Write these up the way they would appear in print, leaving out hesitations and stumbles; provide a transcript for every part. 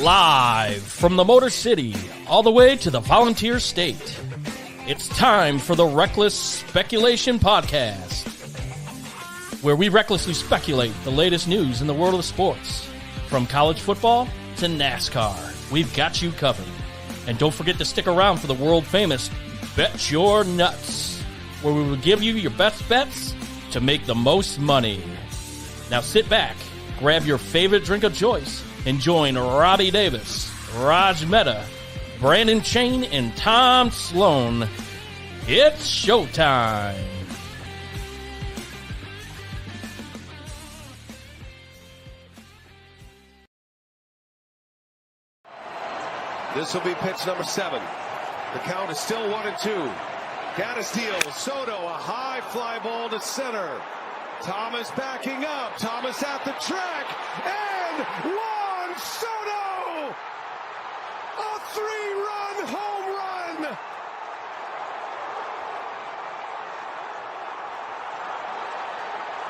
Live from the Motor City, all the way to the Volunteer State. It's time for the Reckless Speculation Podcast, where we recklessly speculate the latest news in the world of sports. From college football to NASCAR, we've got you covered. And don't forget to stick around for the world-famous Bet Your Nuts, where we will give you your best bets to make the most money. Now sit back, grab your favorite drink of choice, and join Roddy Davis, Raj Mehta, Brandon Chain, and Tom Sloan. It's showtime. This will be pitch number 7. The count is still 1-2. Gaddis Soto, a high fly ball to center. Thomas backing up. Thomas at the track. And Juan Soto! A 3-run home run!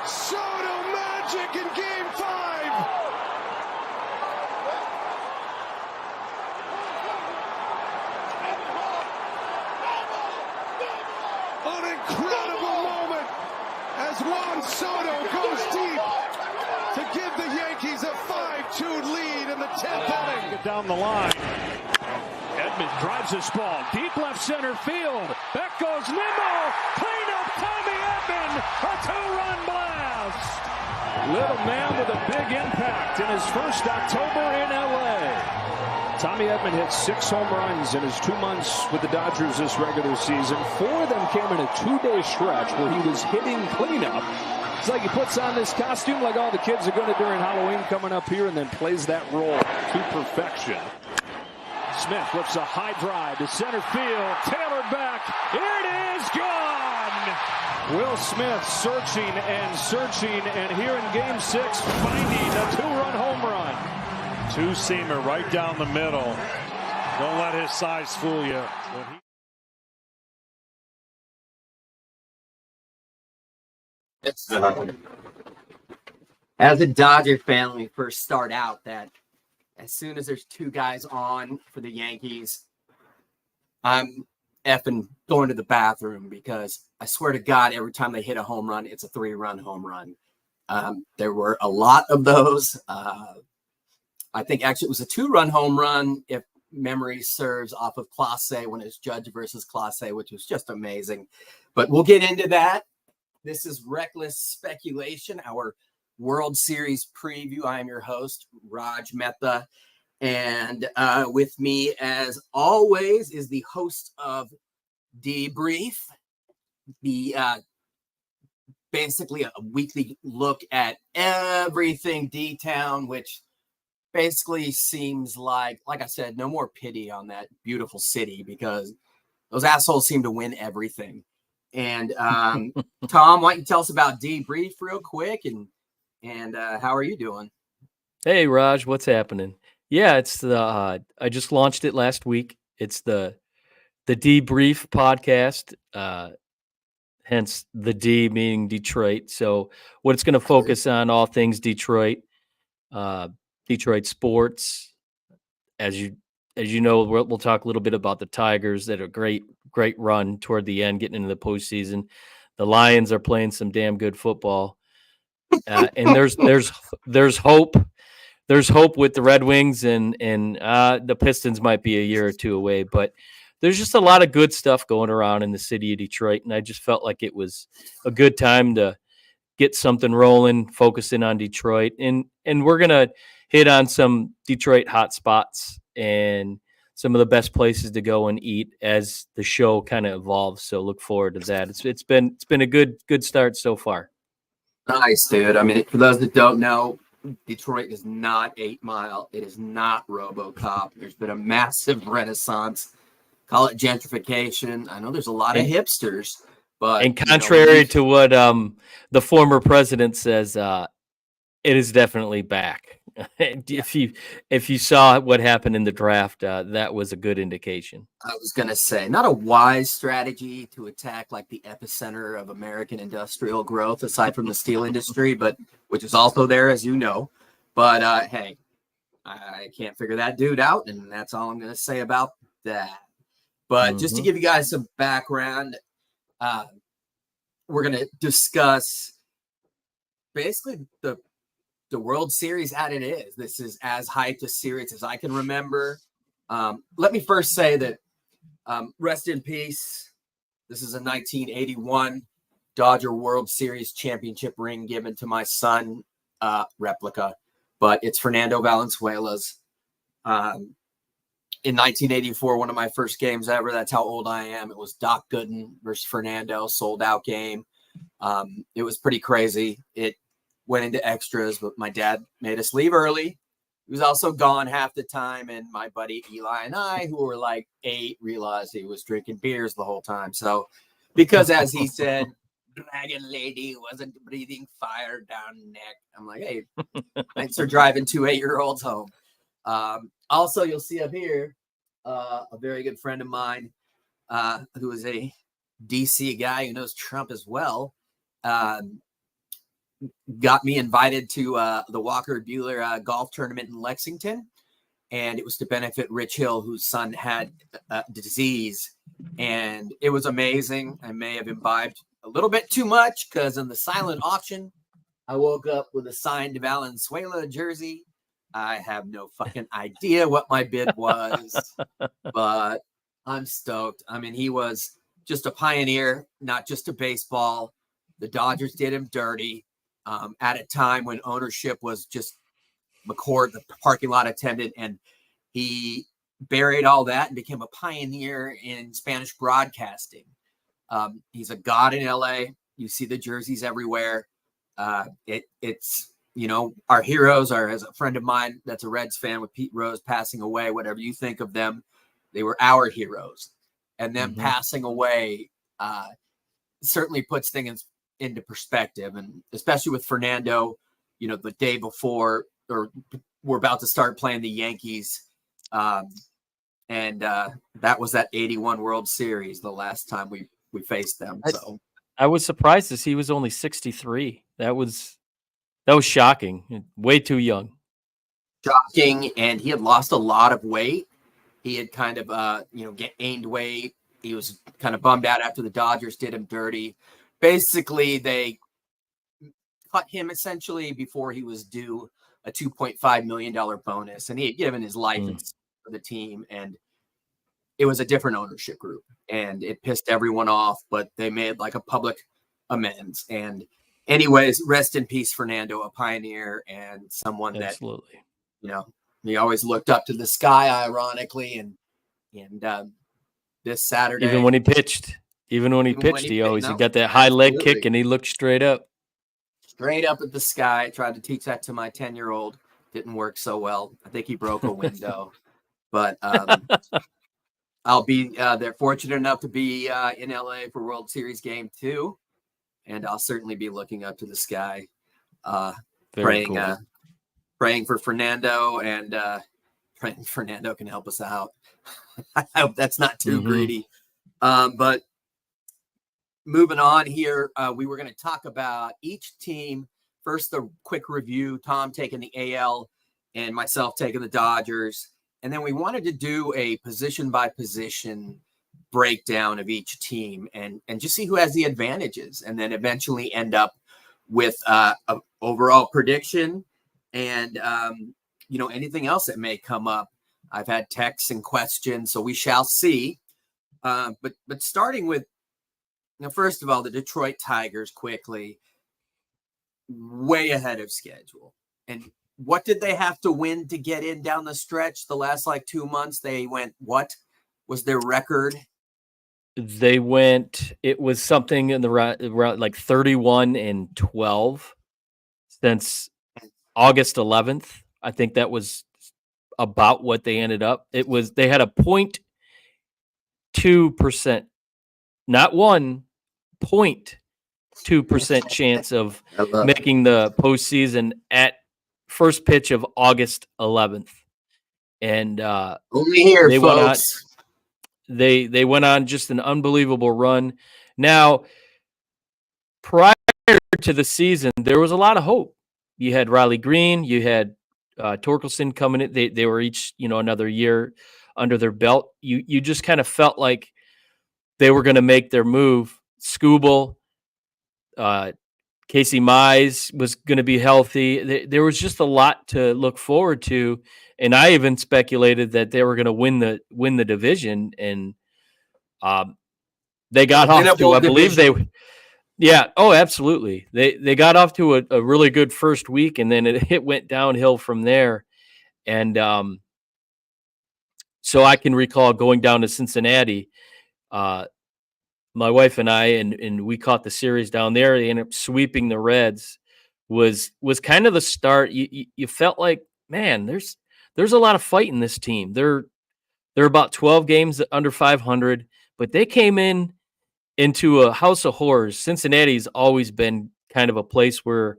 Soto magic in Game 5! An incredible moment as Juan Soto goes deep to give the Yankees a 5-2 lead in the 10th inning. Down the line. Edman drives this ball deep left center field. Back goes Nimmo. Clean up Tommy Edman. A 2-run blast. Little man with a big impact in his first October in L.A. Tommy Edman hit 6 home runs in his 2 months with the Dodgers this regular season. 4 of them came in a 2-day stretch where he was hitting cleanup. It's like he puts on this costume like all the kids are going to during Halloween coming up here and then plays that role to perfection. Smith flips a high drive to center field. Taylor back. It is gone. Will Smith searching and here in Game 6 finding a 2-run home run. Two-seamer right down the middle. Don't let his size fool you. As a Dodger fan, when we first start out, that as soon as there's 2 guys on for the Yankees, I'm effing going to the bathroom because I swear to God, every time they hit a home run, it's a 3-run home run. There were a lot of those. I think actually it was a 2-run home run, if memory serves, off of Clase when it was Judge versus Clase, which was just amazing. But we'll get into that. This is Reckless Speculation, our World Series preview. I am your host, Raj Mehta. And with me, as always, is the host of Debrief, the basically a weekly look at everything D-Town, which basically seems like I said, no more pity on that beautiful city because those assholes seem to win everything. And Tom, why don't you tell us about Debrief real quick and how are you doing? Hey Raj, what's happening? Yeah, it's the I just launched it last week. It's the Debrief podcast, hence the D meaning Detroit. So what it's going to focus on, all things Detroit, Detroit sports. As you know, we'll talk a little bit about the Tigers that are great run toward the end, getting into the postseason. The Lions are playing some damn good football, and there's hope. There's hope with the Red Wings, and the Pistons might be a year or 2 away, but there's just a lot of good stuff going around in the city of Detroit, and I just felt like it was a good time to get something rolling, focusing on Detroit, and we're gonna hit on some Detroit hot spots and some of the best places to go and eat as the show kind of evolves. So look forward to that. It's been a good start so far. Nice, dude. I mean, for those that don't know, Detroit is not 8 Mile. It is not RoboCop. There's been a massive renaissance. Call it gentrification. I know there's a lot of hipsters, but and contrary to what the former president says, it is definitely back. If you saw what happened in the draft, that was a good indication. I was going to say, not a wise strategy to attack like the epicenter of American industrial growth, aside from the steel industry, but which is also there, as you know. But hey, I can't figure that dude out, and that's all I'm going to say about that. But just to give you guys some background, we're going to discuss basically the World Series as it is. This is as hyped a series as I can remember. Let me first say that rest in peace. This is a 1981 Dodger World Series championship ring given to my son, replica, but it's Fernando Valenzuela's. In 1984, one of my first games ever, that's how old I am. It was Doc Gooden versus Fernando, sold out game. It was pretty crazy. It went into extras, but my dad made us leave early. He was also gone half the time, and my buddy Eli and I, who were like 8, realized he was drinking beers the whole time. So, because as he said, Dragon Lady wasn't breathing fire down neck. I'm like, hey, thanks for driving 2 8-year-olds home. Also, you'll see up here a very good friend of mine who is a DC guy who knows Trump as well. Got me invited to the Walker Buehler golf tournament in Lexington, and it was to benefit Rich Hill, whose son had disease, and it was amazing. I may have imbibed a little bit too much because in the silent auction, I woke up with a signed Valenzuela jersey. I have no fucking idea what my bid was, but I'm stoked. I mean, he was just a pioneer, not just a baseball. The Dodgers did him dirty at a time when ownership was just McCord, the parking lot attendant, and he buried all that and became a pioneer in Spanish broadcasting. He's a god in LA. You see the jerseys everywhere. It's, you know, our heroes are, as a friend of mine that's a Reds fan with Pete Rose passing away, whatever you think of them, they were our heroes. And them passing away certainly puts things into perspective. And especially with Fernando, you know, the day before, or we're about to start playing the Yankees. And that was that 81 World Series, the last time we faced them. So I was surprised to see he was only 63. That was shocking. Way too young. Shocking. And he had lost a lot of weight. He had kind of, gained weight. He was kind of bummed out after the Dodgers did him dirty. Basically, they cut him essentially before he was due a $2.5 million bonus. And he had given his life for the team. And it was a different ownership group. And it pissed everyone off, but they made like a public amends. And anyways, rest in peace, Fernando, a pioneer and someone that, he always looked up to the sky, ironically. And this Saturday, even when he pitched, he got that high leg kick and he looked straight up at the sky. I tried to teach that to my 10-year-old. Didn't work so well. I think he broke a window, but I'll be there, fortunate enough to be in LA for World Series Game 2, and I'll certainly be looking up to the sky, praying for Fernando, and praying Fernando can help us out. I hope that's not too greedy. But moving on here, we were going to talk about each team. First, the quick review, Tom taking the AL and myself taking the Dodgers. And then we wanted to do a position-by-position breakdown of each team and just see who has the advantages, and then eventually end up with an overall prediction and, anything else that may come up. I've had texts and questions, so we shall see. But starting with, first of all, the Detroit Tigers quickly, way ahead of schedule. And what did they have to win to get in down the stretch? The last 2 months, they went, what was their record? They went, it was something in the around 31-12 since August 11th. I think that was about what they ended up. They had a 0.2%, not 0.2% chance of making the postseason at first pitch of August 11th. And only here, folks. They went on just an unbelievable run. Now, prior to the season, there was a lot of hope. You had Riley Green, you had Torkelson coming in. They were each, another year under their belt. You just kind of felt like they were going to make their move. Skubal, Casey Mize was going to be healthy. There was just a lot to look forward to, and I even speculated that they were going to win the division, and they got off to, I believe yeah, oh, absolutely. They got off to a really good first week, and then it went downhill from there. And so I can recall going down to Cincinnati. My wife and I, and we caught the series down there. They ended up sweeping the Reds. Was kind of the start. You felt like, man, there's a lot of fight in this team. They're about 12 games under 500, but they came into a house of horrors. Cincinnati's always been kind of a place where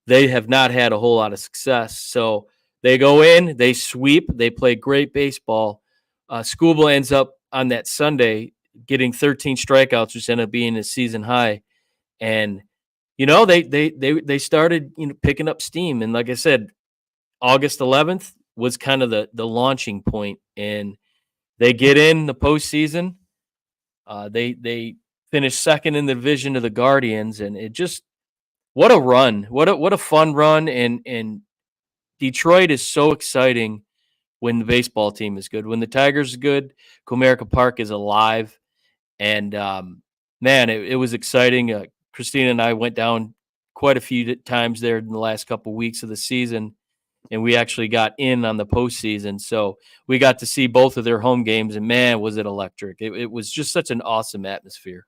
they have not had a whole lot of success. So they go in, they sweep, they play great baseball. Skubal ends up on that Sunday getting 13 strikeouts, which ended up being a season high. And, they started, picking up steam. And like I said, August 11th was kind of the launching point. And they get in the postseason. They finished second in the division to the Guardians, and it just, what a run. What a fun run. And Detroit is so exciting when the baseball team is good. When the Tigers are good, Comerica Park is alive. And man, it was exciting. Christina and I went down quite a few times there in the last couple of weeks of the season, and we actually got in on the postseason. So we got to see both of their home games, and man, was it electric. It was just such an awesome atmosphere.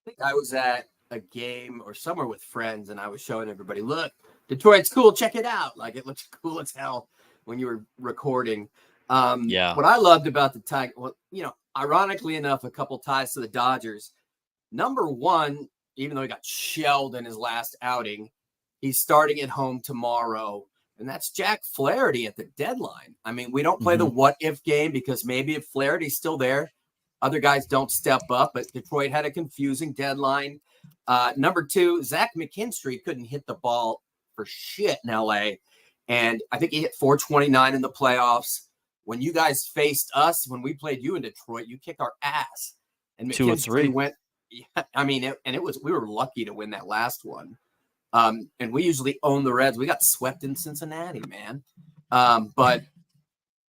I think I was at a game or somewhere with friends, and I was showing everybody, look, Detroit's cool, check it out. Like, it looks cool as hell when you were recording. Yeah. What I loved about the Tigers, well, ironically enough, a couple ties to the Dodgers. Number one, even though he got shelled in his last outing, he's starting at home tomorrow, and that's Jack Flaherty at the deadline. I mean, we don't play the what-if game because maybe if Flaherty's still there, other guys don't step up, but Detroit had a confusing deadline. Number two, Zach McKinstry couldn't hit the ball for shit in L.A., and I think he hit 429 in the playoffs. When you guys faced us, when we played you in Detroit, you kicked our ass. And McKinstry went, we were lucky to win that last one. And we usually own the Reds. We got swept in Cincinnati, man. But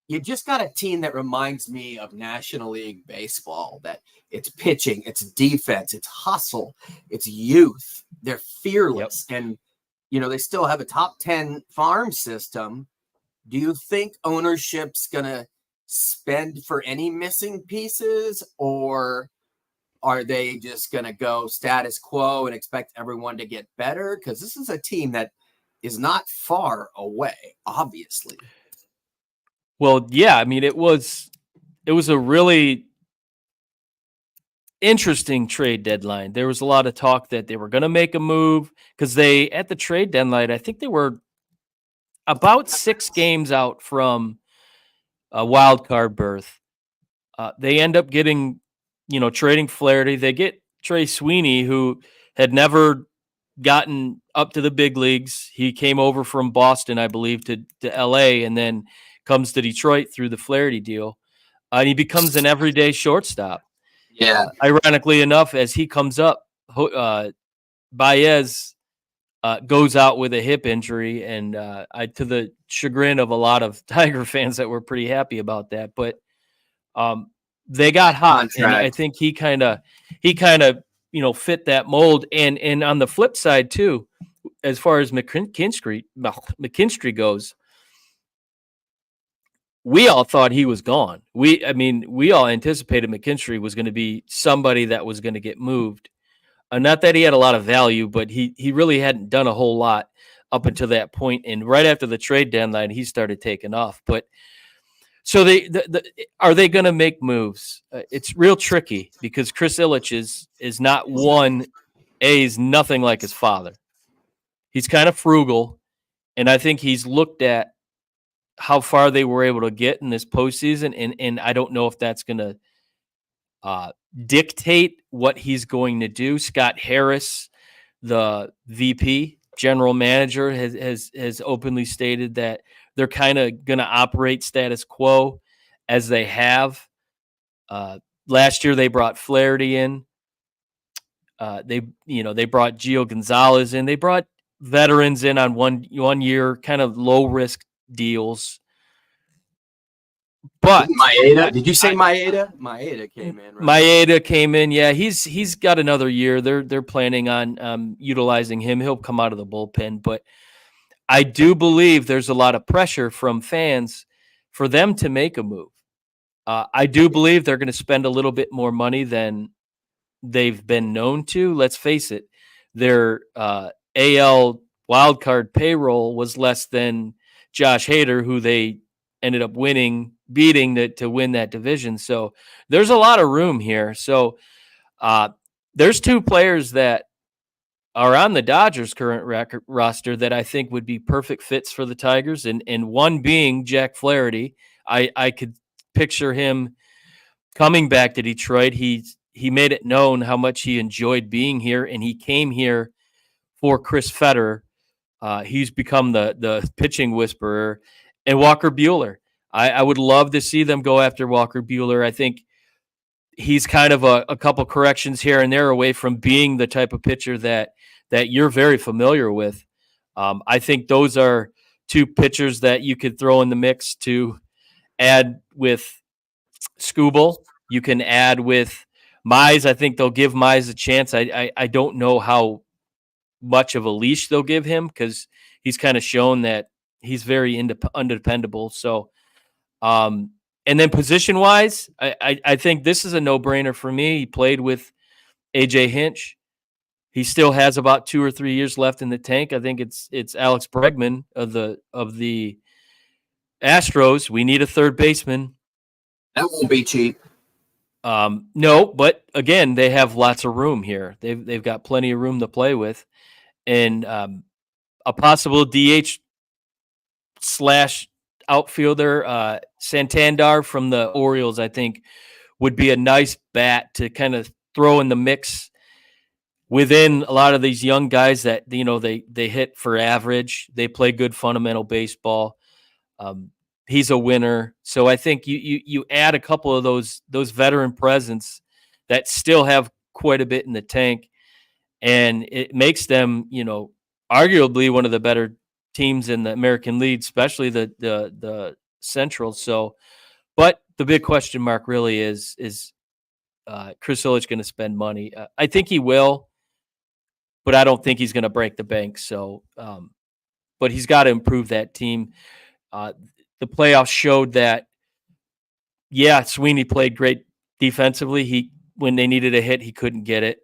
you just got a team that reminds me of National League baseball, that it's pitching, it's defense, it's hustle, it's youth. They're fearless. Yep. And, they still have a top 10 farm system. Do you think ownership's going to spend for any missing pieces, or are they just going to go status quo and expect everyone to get better? Because this is a team that is not far away, obviously. Well, yeah, I mean, it was a really interesting trade deadline. There was a lot of talk that they were going to make a move because at the trade deadline, I think they were about 6 games out from a wild card berth. They end up getting, trading Flaherty. They get Trey Sweeney, who had never gotten up to the big leagues. He came over from Boston, I believe, to LA, and then comes to Detroit through the Flaherty deal. And he becomes an everyday shortstop. Yeah. Ironically enough, as he comes up, Baez goes out with a hip injury, and to the chagrin of a lot of Tiger fans that were pretty happy about that. But they got hot, and I think he kind of fit that mold. And on the flip side too, as far as McKinstry goes, we all thought he was gone. We all anticipated McKinstry was going to be somebody that was going to get moved. Not that he had a lot of value, but he really hadn't done a whole lot up until that point. And right after the trade deadline, he started taking off. But so are they going to make moves? It's real tricky because Chris Ilitch is not one. He's nothing like his father. He's kind of frugal, and I think he's looked at how far they were able to get in this postseason, and I don't know if that's going to dictate what he's going to do. Scott Harris, the VP, general manager has openly stated that they're kind of going to operate status quo as they have. Last year they brought Flaherty in. They brought Gio Gonzalez in. They brought veterans in on 1 year kind of low risk deals. But Maeda, did you say Maeda? Maeda came in, right? Maeda came in. Yeah, he's got another year. They're planning on utilizing him. He'll come out of the bullpen, but I do believe there's a lot of pressure from fans for them to make a move. I do believe they're going to spend a little bit more money than they've been known to. Let's face it, their AL wildcard payroll was less than Josh Hader, who they ended up beating to win that division. So there's a lot of room here. So there's two players that are on the Dodgers' current roster that I think would be perfect fits for the Tigers, and one being Jack Flaherty. I could picture him coming back to Detroit. He made it known how much he enjoyed being here, and he came here for Chris Fetter. He's become the pitching whisperer. And Walker Buehler. I would love to see them go after Walker Buehler. I think he's kind of a couple corrections here and there away from being the type of pitcher that you're very familiar with. I think those are two pitchers that you could throw in the mix to add with Skubal. You can add with Mize. I think they'll give Mize a chance. I don't know how much of a leash they'll give him because he's kind of shown that he's very undependable. So, and then position-wise, I think this is a no-brainer for me. He played with A.J. Hinch. He still has about 2 or 3 years left in the tank. I think it's Alex Bregman of the Astros. We need a third baseman. That won't be cheap. No, but again, they have lots of room here. They've got plenty of room to play with, and a possible DH / outfielder, Santander from the Orioles, I think, would be a nice bat to kind of throw in the mix within a lot of these young guys that they hit for average. They play good fundamental baseball. He's a winner, so I think you add a couple of those veteran presence that still have quite a bit in the tank, and it makes them arguably one of the better teams in the American League, especially the Central. So, but the big question mark really is Chris Ilitch going to spend money? I think he will, but I don't think he's going to break the bank. So, but he's got to improve that team. The playoffs showed that, yeah, Sweeney played great defensively. When they needed a hit, he couldn't get it.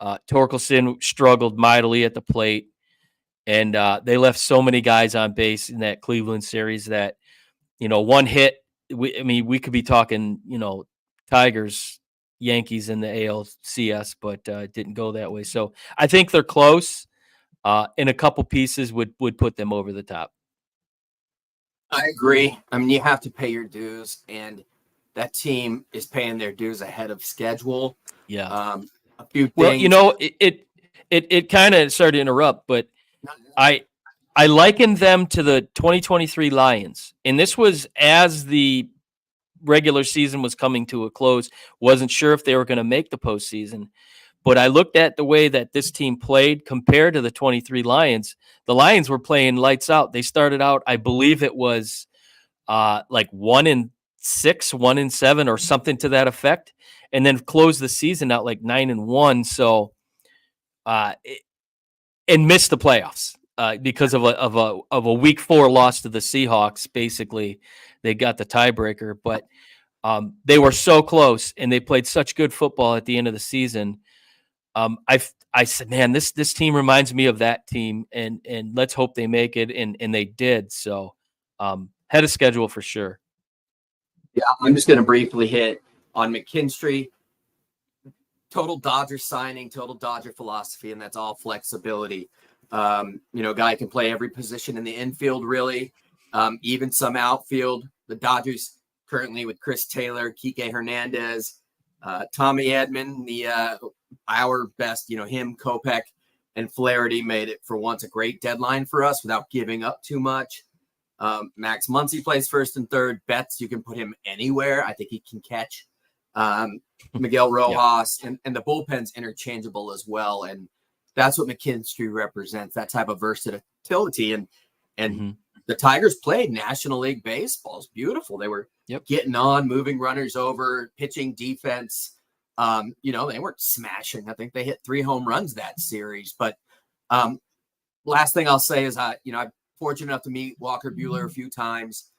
Torkelson struggled mightily at the plate. And they left so many guys on base in that Cleveland series that, one hit. We could be talking, Tigers, Yankees in the ALCS, but it didn't go that way. So I think they're close. And a couple pieces would put them over the top. I agree. I mean, you have to pay your dues, and that team is paying their dues ahead of schedule. Yeah. A few things. Well, it kind of started to interrupt, but I likened them to the 2023 Lions, and this was as the regular season was coming to a close. Wasn't sure if they were going to make the postseason, but I looked at the way that this team played compared to the 23 Lions. The Lions were playing lights out. They started out, I believe it was like 1-6, 1-7, or something to that effect, and then closed the season out like 9-1. So, and missed the playoffs. Because of a week 4 loss to the Seahawks. Basically, they got the tiebreaker, but they were so close and they played such good football at the end of the season. I said, man, this team reminds me of that team, and let's hope they make it, and they did. So head of schedule for sure. Yeah, I'm just going to briefly hit on McKinstry. Total Dodger signing, total Dodger philosophy, and that's all flexibility. Guy can play every position in the infield, really, even some outfield. The Dodgers currently with Chris Taylor, Kike Hernandez, Tommy Edman, our best, him, Kopech, And Flaherty made it for once a great deadline for us without giving up too much. Max Muncy plays first and third. Betts, you can put him anywhere. I think he can catch. Miguel Rojas, and the bullpen's interchangeable as well. And that's what McKinstry represents, that type of versatility. And the Tigers played National League baseball. It's beautiful. They were getting on, moving runners over, pitching defense. They weren't smashing. I think they hit 3 home runs that series. But last thing I'll say is, I'm fortunate enough to meet Walker Buehler a few times.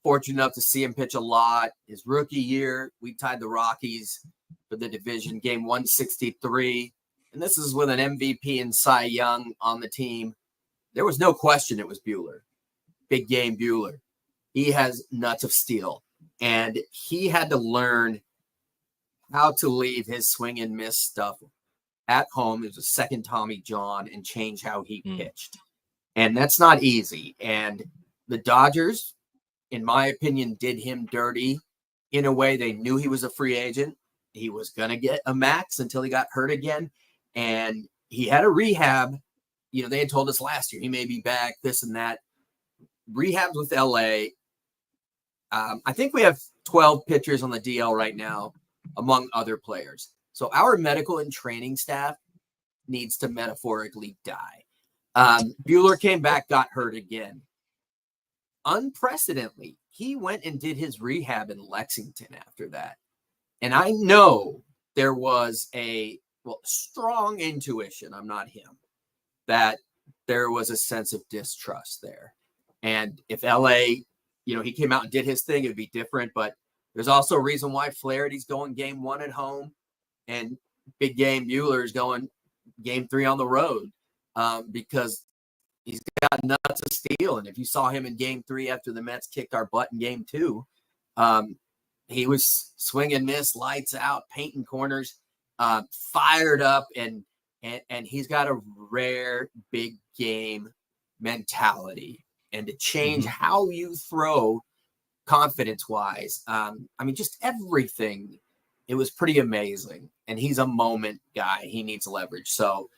Fortunate enough to see him pitch a lot. His rookie year, we tied the Rockies for the division, game 163. And this is with an MVP and Cy Young on the team. There was no question it was Buehler. Big game Buehler. He has nuts of steel. And he had to learn how to leave his swing and miss stuff at home. It was a second Tommy John, and change how he pitched. And that's not easy. And the Dodgers, in my opinion, did him dirty in a way. They knew he was a free agent. He was going to get a max until he got hurt again. And he had a rehab. They had told us last year he may be back, this and that. Rehabs with LA. I think we have 12 pitchers on the DL right now, among other players. So our medical and training staff needs to metaphorically die. Buehler came back, got hurt again. Unprecedentedly, he went and did his rehab in Lexington after that. And I know there was a strong intuition, I'm not him, that there was a sense of distrust there. And if LA, he came out and did his thing, it'd be different. But there's also a reason why Flaherty's going game 1 at home and big game Buehler is going game 3 on the road, because he's got nuts of steel. And if you saw him in game 3 after the Mets kicked our butt in game 2, he was swing and miss, lights out, painting corners, fired up, and he's got a rare big game mentality. And to change how you throw confidence-wise, just everything, it was pretty amazing. And he's a moment guy. He needs leverage. So,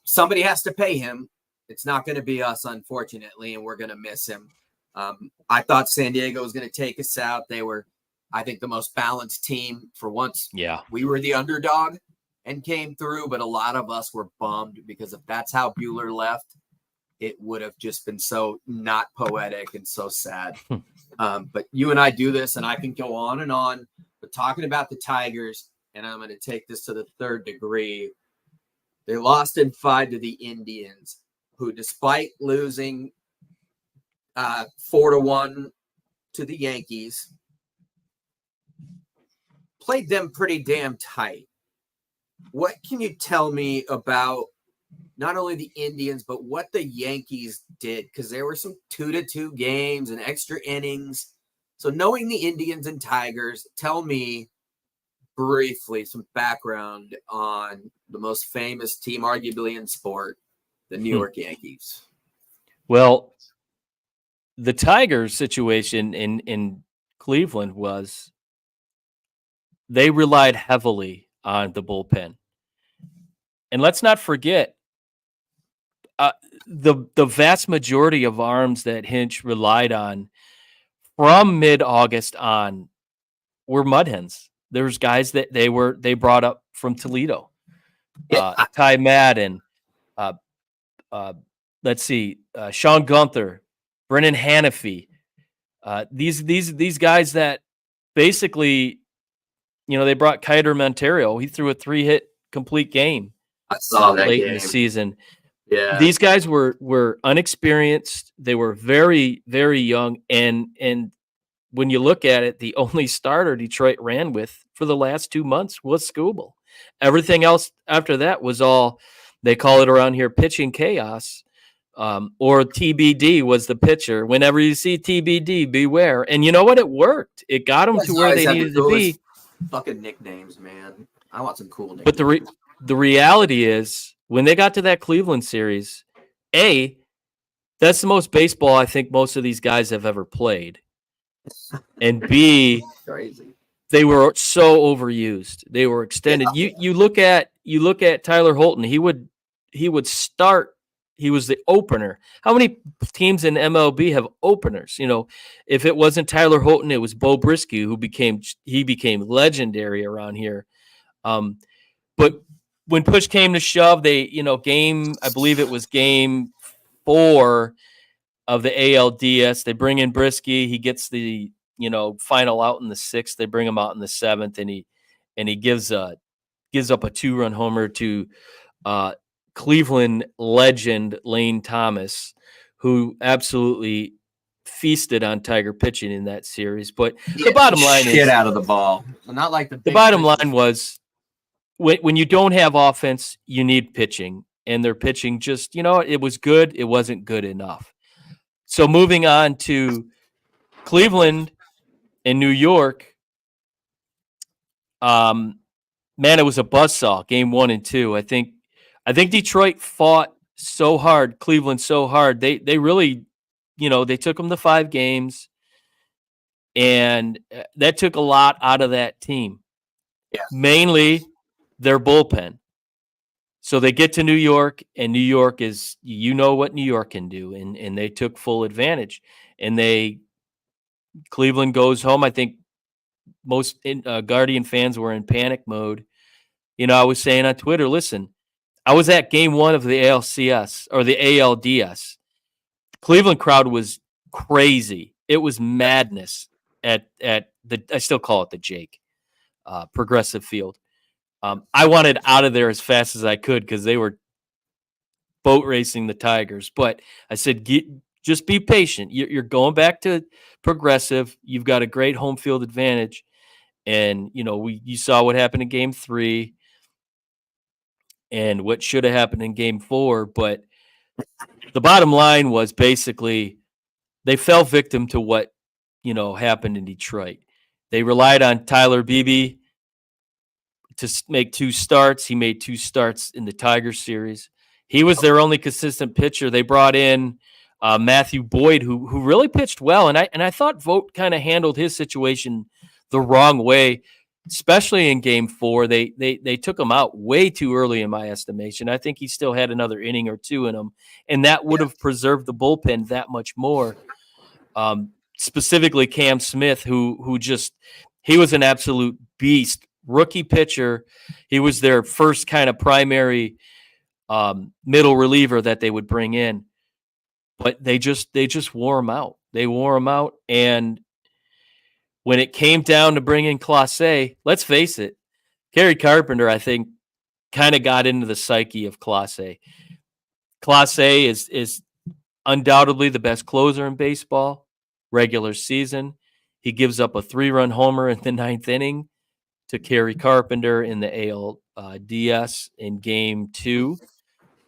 somebody has to pay him. It's not going to be us, unfortunately, and we're going to miss him. I thought San Diego was going to take us out. They were, I think, the most balanced team for once. Yeah. We were the underdog and came through, but a lot of us were bummed because if that's how Buehler left, it would have just been so not poetic and so sad. But you and I do this, and I can go on and on. But talking about the Tigers, and I'm going to take this to the third degree, they lost in 5 to the Indians, who, despite losing 4-1 to the Yankees, played them pretty damn tight. What can you tell me about not only the Indians, but what the Yankees did? Because there were some 2-2 games and extra innings. So knowing the Indians and Tigers, tell me briefly some background on the most famous team, arguably in sport, the New York Yankees. Well, the Tigers situation in Cleveland was they relied heavily on the bullpen. And let's not forget, the vast majority of arms that Hinch relied on from mid-August on were mud hens. There's guys that they brought up from Toledo. Ty Madden, let's see, Sean Gunther, Brennan Hanafy. These guys that basically, they brought Kiter Monteiro. He threw a 3-hit complete game. I saw that late game in the season. Yeah, these guys were unexperienced. They were very, very young, and when you look at it, the only starter Detroit ran with for the last 2 months was Skubal. Everything else after that was all, they call it around here, pitching chaos, or TBD was the pitcher. Whenever you see TBD, beware. And you know what? It worked. It got them to where they needed to be. Fucking nicknames, man. I want some cool nicknames. But the reality is, when they got to that Cleveland series, that's the most baseball I think most of these guys have ever played. And B, crazy. they were so overused. They were extended. Yeah. You look at Tyler Holton. He would start. He was the opener. How many teams in MLB have openers? You know, if it wasn't Tyler Holton, it was Bo Brisky who became legendary around here. But when push came to shove, they, I believe it was game 4 of the ALDS. They bring in Brisky. He gets the, final out in the 6th. They bring him out in the 7th, and he gives up a 2-run homer to Cleveland legend Lane Thomas, who absolutely feasted on Tiger pitching in that series. But the bottom line is, get out of the ball. Not like the bottom line was, when you don't have offense, you need pitching, and their pitching just, it was good. It wasn't good enough. So moving on to Cleveland and New York, man, it was a buzzsaw. Game 1 and 2. I think Detroit fought so hard, Cleveland so hard. They really, they took them to 5 games, and that took a lot out of that team. Yeah. Mainly their bullpen. So they get to New York, and New York is, what New York can do, and they took full advantage. And Cleveland goes home. I think most Guardian fans were in panic mode. I was saying on Twitter, listen, I was at game 1 of the ALCS or the ALDS. Cleveland crowd was crazy. It was madness at the, I still call it the Jake, Progressive Field. I wanted out of there as fast as I could because they were boat racing the Tigers. But I said, just be patient. You're going back to Progressive. You've got a great home field advantage. And, you saw what happened in game 3 and what should have happened in game 4. But the bottom line was basically they fell victim to what, happened in Detroit. They relied on Tyler Beebe to make 2 starts. He made 2 starts in the Tigers series. He was their only consistent pitcher. They brought in Matthew Boyd, who really pitched well, and I thought Vogt kind of handled his situation the wrong way, especially in game 4. They took him out way too early in my estimation. I think he still had another inning or 2 in him, and that would have preserved the bullpen that much more. Specifically Cam Smith, who just, he was an absolute beast. Rookie pitcher. He was their first kind of primary middle reliever that they would bring in, but they just wore him out. They wore him out, and when it came down to bringing Clase, let's face it, Kerry Carpenter, I think, kind of got into the psyche of Clase. Clase is undoubtedly the best closer in baseball, regular season. He gives up a 3-run homer in the 9th inning to Kerry Carpenter in the ALDS in game 2.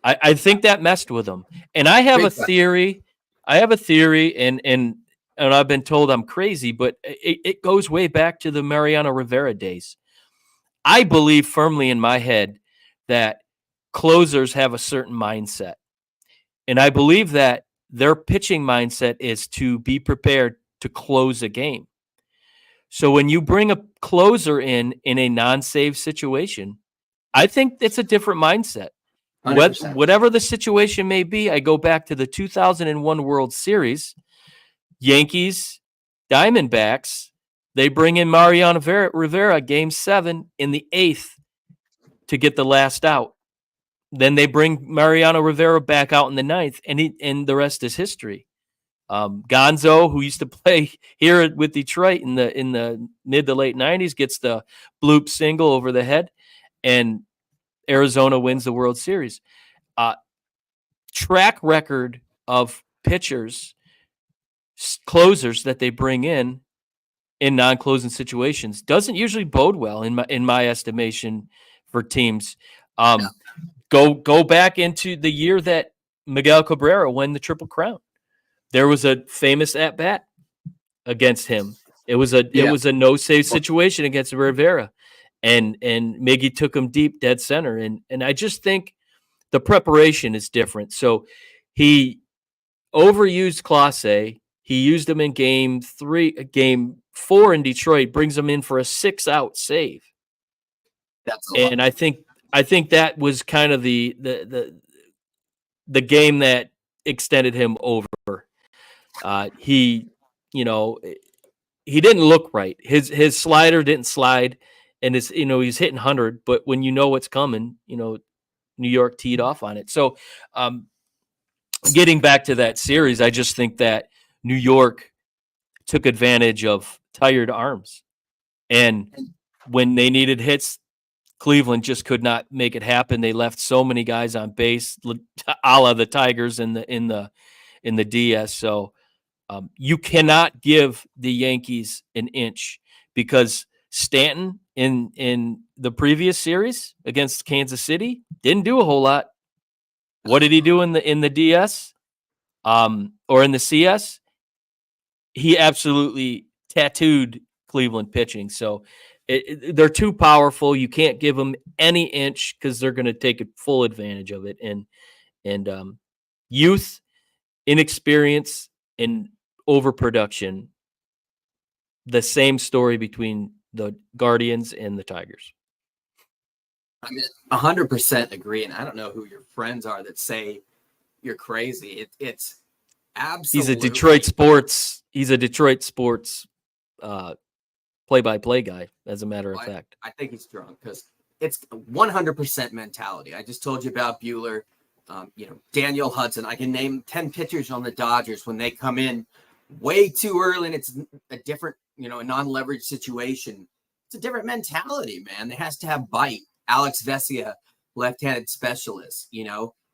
I think that messed with him. And I have a theory. And I've been told I'm crazy, but it goes way back to the Mariano Rivera days. I believe firmly in my head that closers have a certain mindset. And I believe that their pitching mindset is to be prepared to close a game. So when you bring a closer in a non-save situation, I think it's a different mindset. Whatever the situation may be, I go back to the 2001 World Series, Yankees, Diamondbacks. They bring in Mariano Rivera, game 7 in the 8th to get the last out. Then they bring Mariano Rivera back out in the 9th, and the rest is history. Gonzo, who used to play here with Detroit in the mid to late 90s, gets the bloop single over the head, and Arizona wins the World Series. Track record of pitchers, closers that they bring in non-closing situations doesn't usually bode well in my estimation for teams. Go back into the year that Miguel Cabrera won the Triple Crown. There was a famous at bat against him. It was a no save situation against Rivera, and Miggy took him deep, dead center, and I just think the preparation is different. So he overused Clase. He used him in game 4 in Detroit, brings him in for a 6-out save. That's a lot. And I think that was kind of the game that extended him over. He didn't look right. His slider didn't slide, and he's hitting 100. But when you know what's coming, New York teed off on it. So, getting back to that series, I just think that New York took advantage of tired arms, and when they needed hits, Cleveland just could not make it happen. They left so many guys on base, a la the Tigers in the DS. So you cannot give the Yankees an inch, because Stanton in the previous series against Kansas City didn't do a whole lot. What did he do in the DS or in the CS? He absolutely tattooed Cleveland pitching. So they're too powerful. You can't give them any inch, because they're going to take full advantage of it. And youth, inexperience, and overproduction. The same story between the Guardians and the Tigers. I mean, 100% agree. And I don't know who your friends are that say you're crazy. It's absolutely. He's a Detroit sports play-by-play guy, as a matter of fact. I think he's drunk, because it's 100% mentality. I just told you about Buehler, Daniel Hudson. I can name 10 pitchers on the Dodgers when they come in way too early, and it's a different, a non-leverage situation. It's a different mentality, man. It has to have bite. Alex Vesia, left-handed specialist,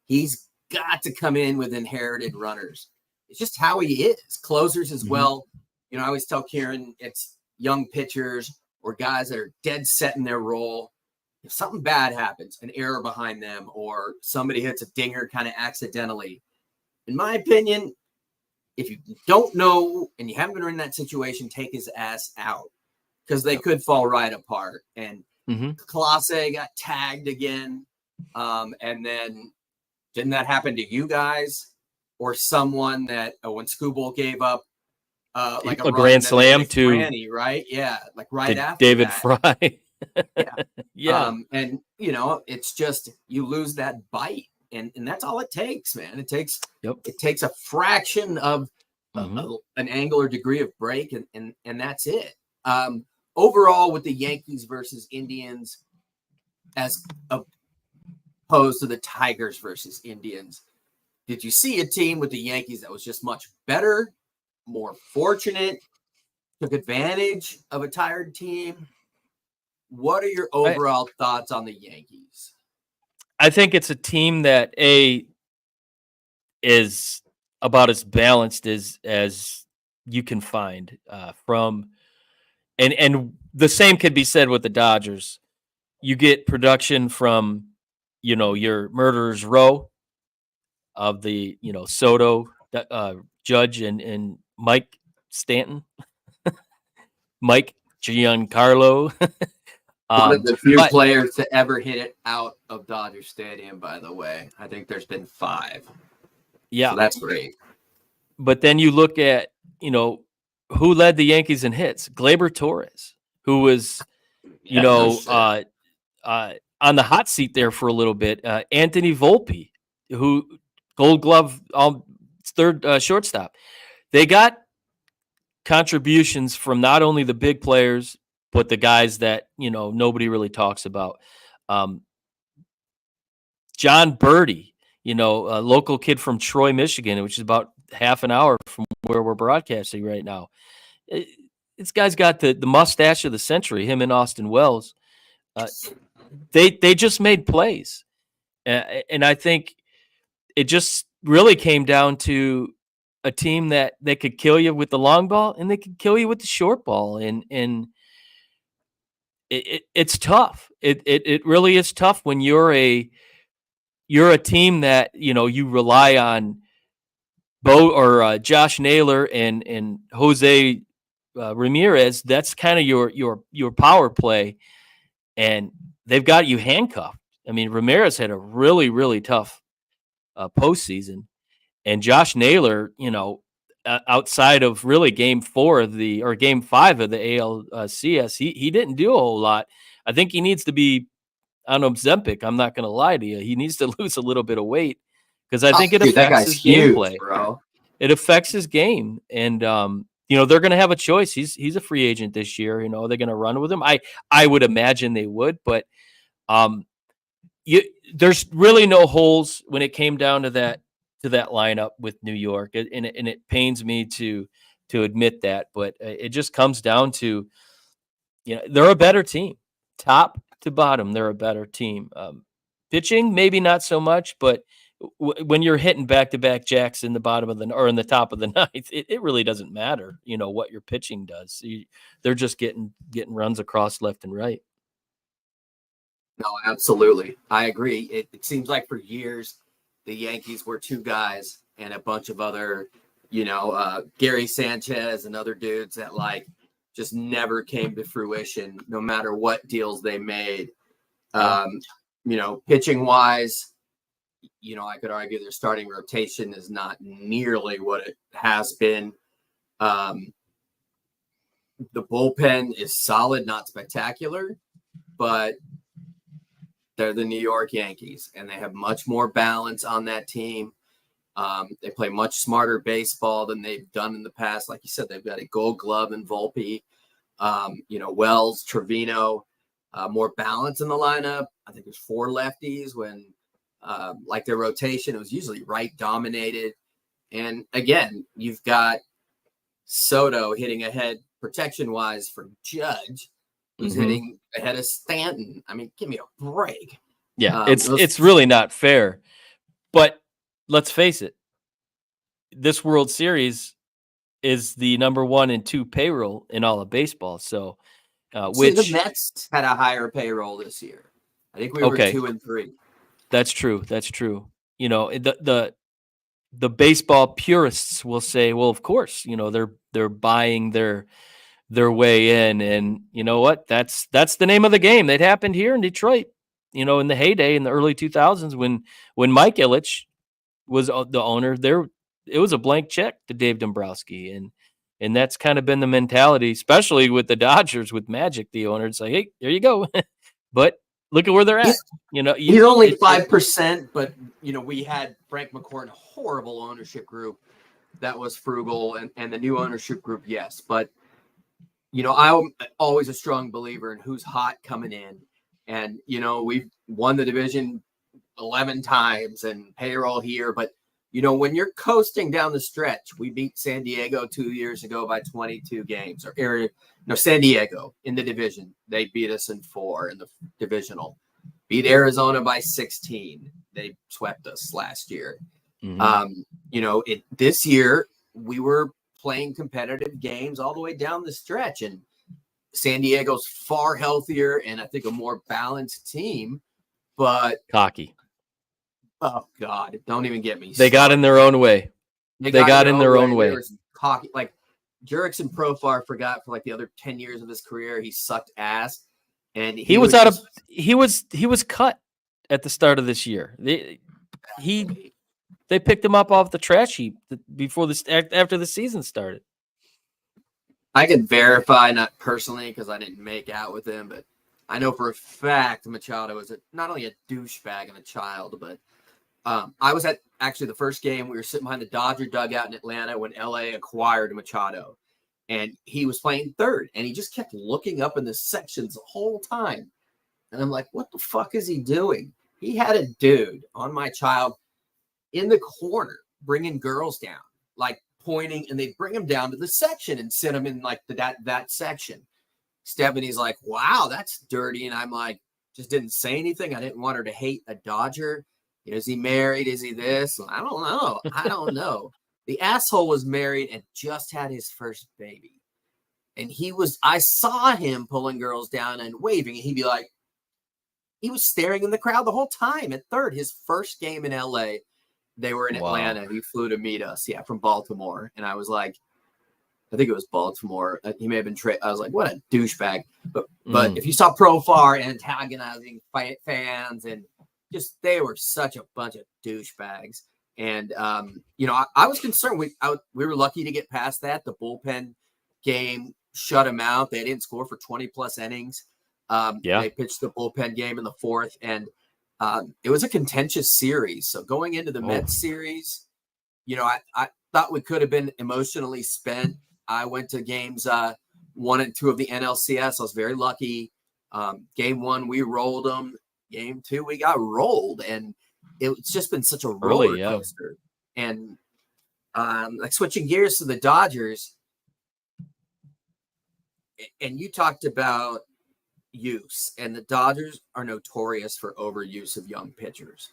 he's got to come in with inherited runners. It's just how he is. Closers as well. I always tell Kieran, it's young pitchers or guys that are dead set in their role. If something bad happens, an error behind them, or somebody hits a dinger kind of accidentally, in my opinion, if you don't know and you haven't been in that situation, take his ass out, because they could fall right apart. And Clase got tagged again. And then didn't that happen to you guys or someone that when Skubal gave up like a grand slam to Granny, right? Yeah, like right after David that. Fry. Yeah. And it's just you lose that bite, and that's all it takes, man. It takes a fraction of an angle or degree of break, and that's it. Overall, with the Yankees versus Indians, as opposed to the Tigers versus Indians, did you see a team with the Yankees that was just much better, more fortunate, took advantage of a tired team? What are your overall thoughts on the Yankees? I think it's a team that is about as balanced as you can find and the same could be said with the Dodgers. You get production from, your murderer's row of the, Soto, Judge, and Mike Stanton, Mike Giancarlo. One of the few players to ever hit it out of Dodger Stadium, by the way. I think there's been 5. Yeah. So that's great. But then you look at, who led the Yankees in hits? Gleyber Torres, who was, on the hot seat there for a little bit. Anthony Volpe, who Gold Glove, third shortstop. They got contributions from not only the big players, but the guys that, nobody really talks about. John Birdie, a local kid from Troy, Michigan, which is about half an hour from where we're broadcasting right now. This guy's got the mustache of the century, him and Austin Wells. They just made plays. And I think it just really came down to a team that they could kill you with the long ball and they could kill you with the short ball. And it's tough. It really is tough when you're a team that, you rely on Josh Naylor and Jose Ramirez. That's kind of your power play, and they've got you handcuffed. I mean, Ramirez had a really, really tough postseason, and Josh Naylor, outside of really game 5 of the ALCS, he didn't do a whole lot. I think he needs to be on Ozempic. I'm not going to lie to you. He needs to lose a little bit of weight because I think it Dude, that affects guy's his huge, gameplay. bro. It affects his game, and they're going to have a choice. He's a free agent this year. They're going to run with him. I would imagine they would, but there's really no holes when it came down to that lineup with New York, and it pains me to admit that, but it just comes down to they're a better team, top to bottom. They're a better team. Pitching maybe not so much, but when you're hitting back-to-back jacks in the bottom of or in the top of the ninth, it really doesn't matter, what your pitching does. They're just getting runs across left and right. No, absolutely. I agree. It seems like for years, the Yankees were two guys and a bunch of other, Gary Sanchez and other dudes that just never came to fruition, no matter what deals they made. Pitching wise, I could argue their starting rotation is not nearly what it has been. The bullpen is solid, not spectacular, but they're the New York Yankees, and they have much more balance on that team. They play much smarter baseball than they've done in the past. Like you said, they've got a Gold Glove in Volpe, Wells, Trevino, more balance in the lineup. I think there's 4 lefties when, their rotation, it was usually right dominated. And again, you've got Soto hitting ahead protection-wise for Judge, who's hitting ahead of Stanton. I mean, give me a break. Yeah, it's really not fair. But let's face it, this World Series is the number 1 and 2 payroll in all of baseball. So, the Mets had a higher payroll this year. I think we were 2 and 3. That's true. The baseball purists will say, well, of course, they're buying their way in, and you know what? That's the name of the game. That happened here in Detroit, in the heyday in the early 2000s when Mike Ilitch was the owner. It was a blank check to Dave Dombrowski, and that's kind of been the mentality, especially with the Dodgers with Magic, the owner. It's like, hey, there you go. But look at where they're at. He's only 5%, but we had Frank McCourt, horrible ownership group that was frugal, and the new ownership group, yes, but. I'm always a strong believer in who's hot coming in. And, we've won the division 11 times and payroll here. But, when you're coasting down the stretch, we beat San Diego 2 years ago by 22 games. San Diego in the division. They beat us in 4 in the divisional. Beat Arizona by 16. They swept us last year. This year, we were playing competitive games all the way down the stretch, and San Diego's far healthier and I think a more balanced team, but cocky. Oh God, don't even get me. They got in their own way. They got in their own way. Cocky, like Jurickson Profar forgot for the other 10 years of his career, he sucked ass, and he was cut at the start of this year. They picked him up off the trash heap after the season started. I can verify, not personally because I didn't make out with him, but I know for a fact Machado was not only a douchebag and a child, but I was at actually the first game. We were sitting behind the Dodger dugout in Atlanta when LA acquired Machado, and he was playing third, and he just kept looking up in the sections the whole time. And I'm like, what the fuck is he doing? He had a dude on my child in the corner, bringing girls down, pointing, and they bring him down to the section and sit him in that section. Stephanie's like, wow, that's dirty. And I'm like, just didn't say anything. I didn't want her to hate a Dodger. Is he married? Is he this? I don't know. The asshole was married and just had his first baby. And I saw him pulling girls down and waving, and he'd be like, he was staring in the crowd the whole time at third. His first game in LA, they were in Atlanta. He flew to meet us, from Baltimore. And I was like, I think it was Baltimore. He may have been I was like, what a douchebag. But if you saw Profar antagonizing fans, and just they were such a bunch of douchebags. And, I was concerned. We were lucky to get past that. The bullpen game shut them out. They didn't score for 20-plus innings. They pitched the bullpen game in the fourth, and it was a contentious series. So going into the Mets series, I thought we could have been emotionally spent. I went to games 1 and 2 of the NLCS. I was very lucky. Game 1, we rolled them. Game 2, we got rolled, and it's just been such a roller coaster. And like switching gears to the Dodgers, and you talked about use, and the Dodgers are notorious for overuse of young pitchers.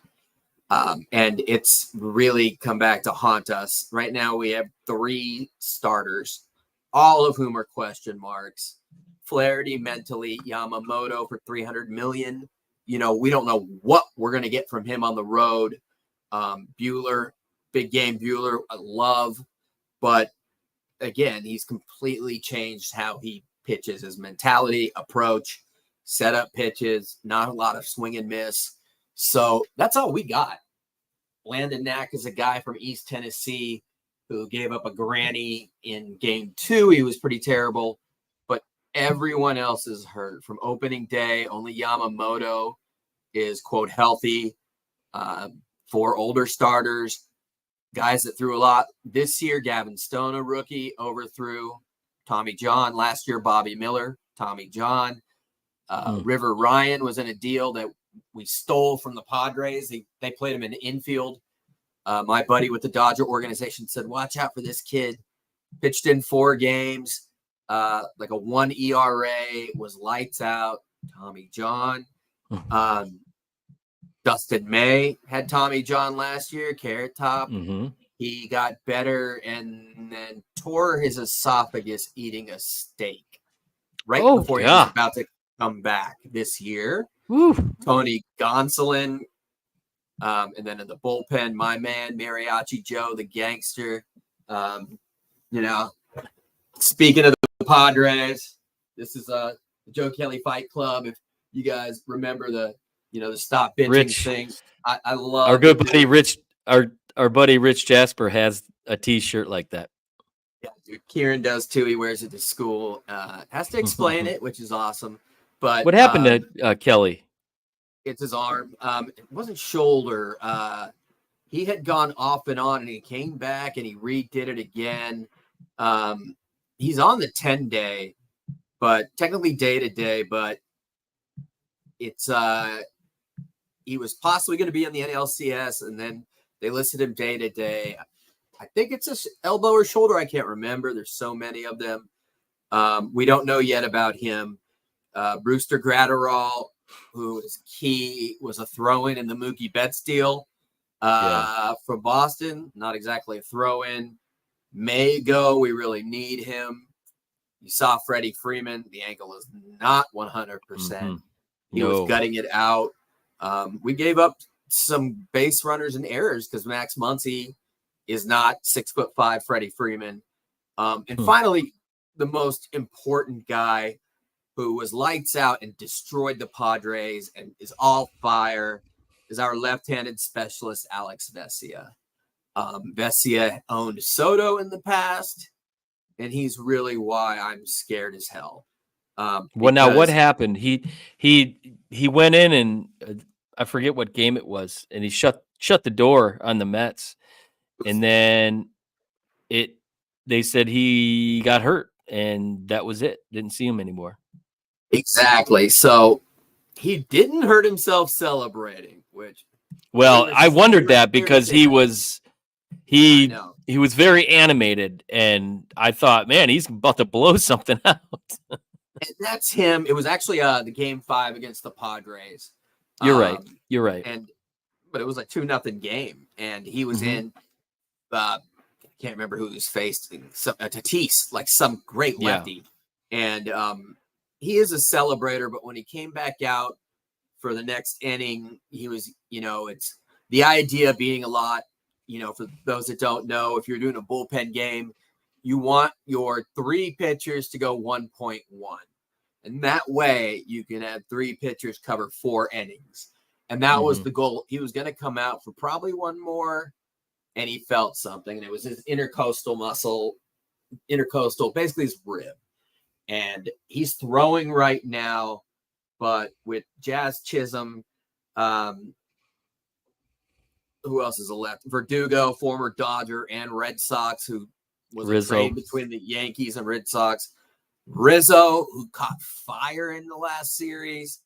And it's really come back to haunt us. Right now we have 3 starters, all of whom are question marks. Flaherty mentally, Yamamoto for $300 million. We don't know what we're going to get from him on the road. Buehler, big game Buehler, I love. But again, he's completely changed how he pitches, his mentality, approach, setup pitches, not a lot of swing and miss. So that's all we got. Landon Knack is a guy from East Tennessee who gave up a granny in game 2. He was pretty terrible. But everyone else is hurt from opening day. Only Yamamoto is, quote, healthy. 4 older starters, guys that threw a lot. This year, Gavin Stone, a rookie, overthrew. Tommy John. Last year, Bobby Miller, Tommy John. River Ryan was in a deal that we stole from the Padres. They played him in the infield. My buddy with the Dodger organization said, watch out for this kid. Pitched in 4 games, like a 1 ERA, was lights out. Tommy John. Dustin May had Tommy John last year, Carrot Top. He got better and then tore his esophagus eating a steak right before he was about to come back this year. Tony Gonsolin. And then in the bullpen, my man, Mariachi Joe, the gangster. Speaking of the Padres, this is the Joe Kelly Fight Club. If you guys remember the stop bitching thing. I love our good buddy Rich. Our buddy Rich Jasper has a T-shirt like that. Yeah, dude, Kieran does too. He wears it to school. Has to explain it, which is awesome. But what happened to Kelly? It's his arm. It wasn't shoulder. He had gone off and on, and he came back and he redid it again. He's on the 10-day, but technically day-to-day. But it's he was possibly going to be in the NLCS, and then they listed him day-to-day. I think it's a elbow or shoulder. I can't remember. There's so many of them. We don't know yet about him. Brewster Gratterall, who is key, was a throw-in in the Mookie Betts deal from Boston. Not exactly a throw-in. May go. We really need him. You saw Freddie Freeman. The ankle is not 100%. He was gutting it out. We gave up some base runners and errors because Max Muncy is not 6'5" Freddie Freeman. And finally, the most important guy who was lights out and destroyed the Padres and is all fire is our left-handed specialist, Alex Vesia. Vesia owned Soto in the past, and he's really why I'm scared as hell. Now what happened? He went in and I forget what game it was, and he shut the door on the Mets, and then they said he got hurt, and that was it. Didn't see him anymore. Exactly. So he didn't hurt himself celebrating, which I wondered that because he was very animated, and I thought, man, he's about to blow something out. And that's him. It was actually the game 5 against the Padres. You're right. But it was a 2-0 game, and he was in. I can't remember who he was facing. Tatis, like some great lefty, and he is a celebrator. But when he came back out for the next inning, he was, it's the idea being a lot. For those that don't know, if you're doing a bullpen game, you want your 3 pitchers to go 1.1. And that way you can have 3 pitchers cover 4 innings. And that was the goal. He was going to come out for probably one more. and he felt something, and it was his intercostal, basically his rib. And he's throwing right now, but with Jazz Chisholm, who else is left? Verdugo, former Dodger and Red Sox, who was a trade between the Yankees and Red Sox. Rizzo, who caught fire in the last series.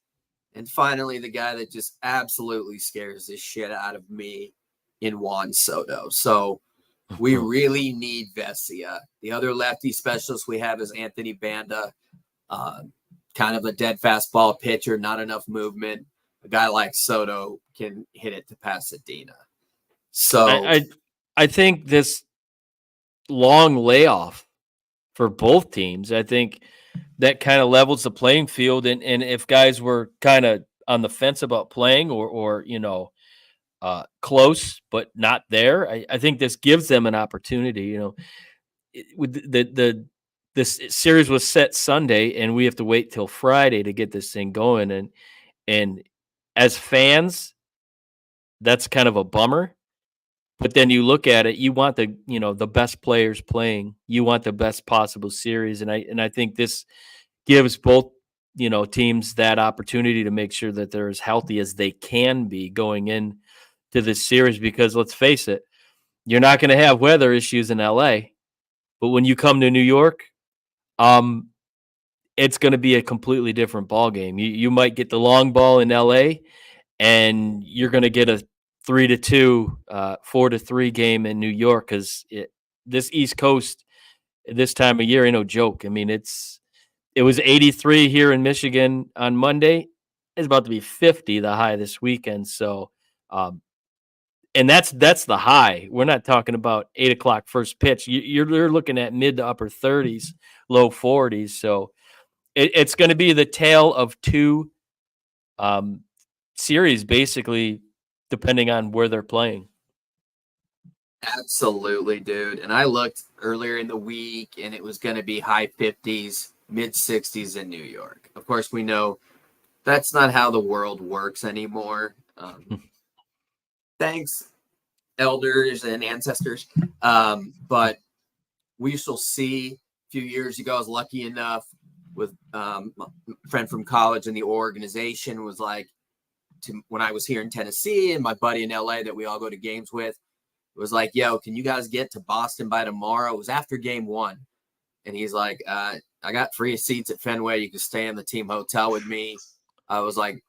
And finally, the guy that just absolutely scares the shit out of me in Juan Soto. So we really need Vesia. The other lefty specialist we have is Anthony Banda, kind of a dead fastball pitcher, not enough movement. A guy like Soto can hit it to Pasadena. So I think this long layoff for both teams, I think that kind of levels the playing field. And if guys were kind of on the fence about playing or close but not there, I think this gives them an opportunity. With this series was set Sunday, and we have to wait till Friday to get this thing going. And as fans, that's kind of a bummer. But then you look at it, you want the best players playing. You want the best possible series, and I think this gives both teams that opportunity to make sure that they're as healthy as they can be going in to this series. Because let's face it, you're not going to have weather issues in LA, but when you come to New York, it's going to be a completely different ball game. You might get the long ball in LA, and you're going to get a 3-2, 4-3 game in New York, because this East Coast this time of year ain't no joke. I mean, it was 83 here in Michigan on Monday. It's about to be 50 the high this weekend. So, and that's the high. We're not talking about 8:00 first pitch. You're looking at mid to upper 30s, low 40s. So it's going to be the tale of two series, basically, depending on where they're playing. Absolutely, dude. And I looked earlier in the week, and it was going to be high 50s, mid 60s in New York. Of course, we know that's not how the world works anymore. Thanks, elders and ancestors. But we shall see. A few years ago, I was lucky enough with a friend from college, and the organization was like, when I was here in Tennessee, and my buddy in LA that we all go to games with, it was like, yo, can you guys get to Boston by tomorrow? It was after game one. And he's like, I got free seats at Fenway. You can stay in the team hotel with me. I was like,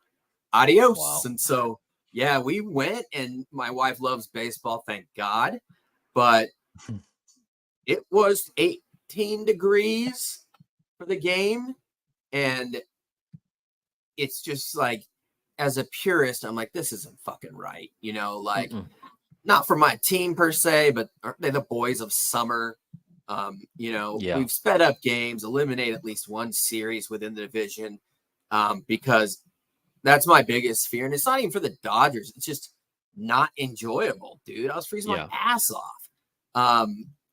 adios. Wow. And so, yeah, we went, and my wife loves baseball, thank God. But it was 18 degrees for the game. And it's just like, as a purist, I'm like, this isn't fucking right. Not for my team per se, but aren't they the boys of summer? We've sped up games, eliminate at least one series within the division, because that's my biggest fear. And it's not even for the Dodgers. It's just not enjoyable, dude. I was freezing my ass off.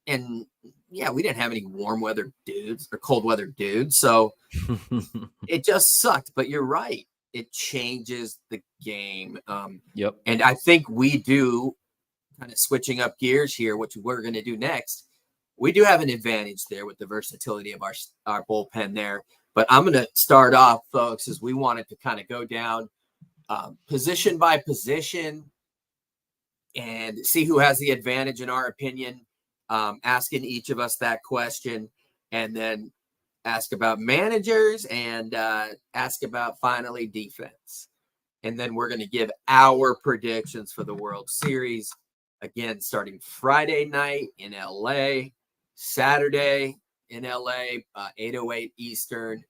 And yeah, we didn't have any warm weather dudes or cold weather dudes. So it just sucked, but you're right. It changes the game. Yep. And I think we do, kind of switching up gears here, which we're going to do next. We do have an advantage there with the versatility of our bullpen there. But I'm going to start off, folks, as we wanted to kind of go down position by position and see who has the advantage in our opinion, asking each of us that question, and then ask about managers and ask about finally defense. And then we're going to give our predictions for the World Series. Again, starting Friday night in LA, Saturday in LA, 8:08 Eastern,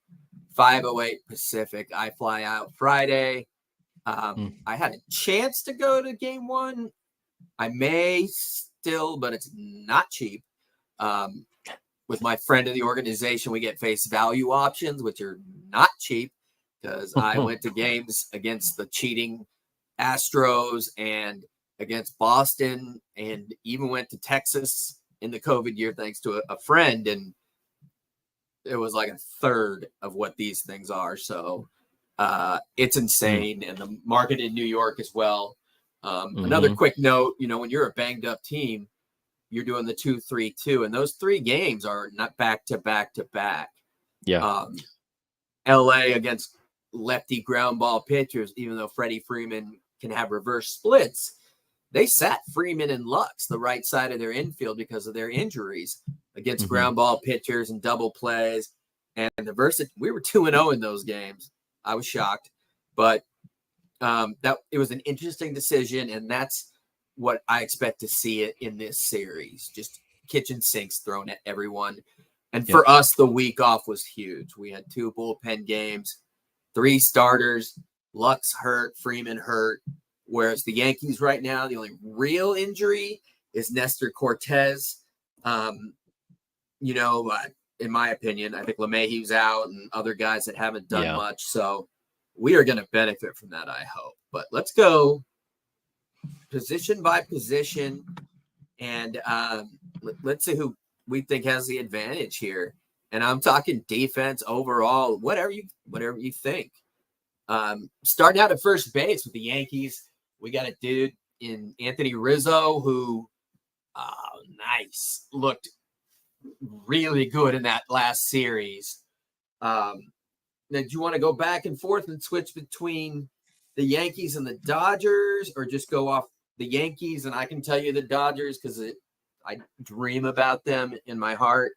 5:08 Pacific. I fly out Friday. I had a chance to go to game one. I may still, but it's not cheap. With my friend in the organization, we get face value options, which are not cheap, because I went to games against the cheating Astros and against Boston, and even went to Texas in the COVID year thanks to a friend, and it was like a third of what these things are. So it's insane. And the market in New York as well. Another quick note, when you're a banged up team, you're doing the 2-3-2, and those 3 games are not back to back to back. Yeah. LA against lefty ground ball pitchers, even though Freddie Freeman can have reverse splits, they sat Freeman and Lux the right side of their infield because of their injuries against ground ball pitchers and double plays. And we were 2-0 in those games. I was shocked, but that it was an interesting decision, and that's what I expect to see it in this series. Just kitchen sinks thrown at everyone. And for us, the week off was huge. We had 2 bullpen games, 3 starters, Lux hurt, Freeman hurt. Whereas the Yankees right now, the only real injury is Nestor Cortez. In my opinion, I think LeMahieu's out and other guys that haven't done much. So we are going to benefit from that, I hope. But let's go position by position, and let's see who we think has the advantage here. And I'm talking defense overall, whatever you think. Starting out at first base with the Yankees, we got a dude in Anthony Rizzo who looked really good in that last series. Now, do you want to go back and forth and switch between the Yankees and the Dodgers, or just go off the Yankees and I can tell you the Dodgers because I dream about them in my heart?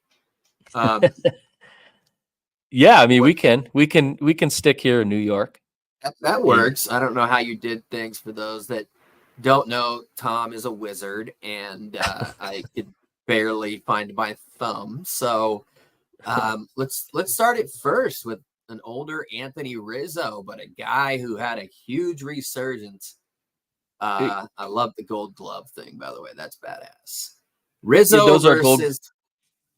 Yeah, I mean, we can stick here in New York. That works. I don't know how you did things. For those that don't know, Tom is a wizard, and I could barely find my thumb. So let's start it first with an older Anthony Rizzo, but a guy who had a huge resurgence. I love the Gold Glove thing, by the way. That's badass. Rizzo those versus are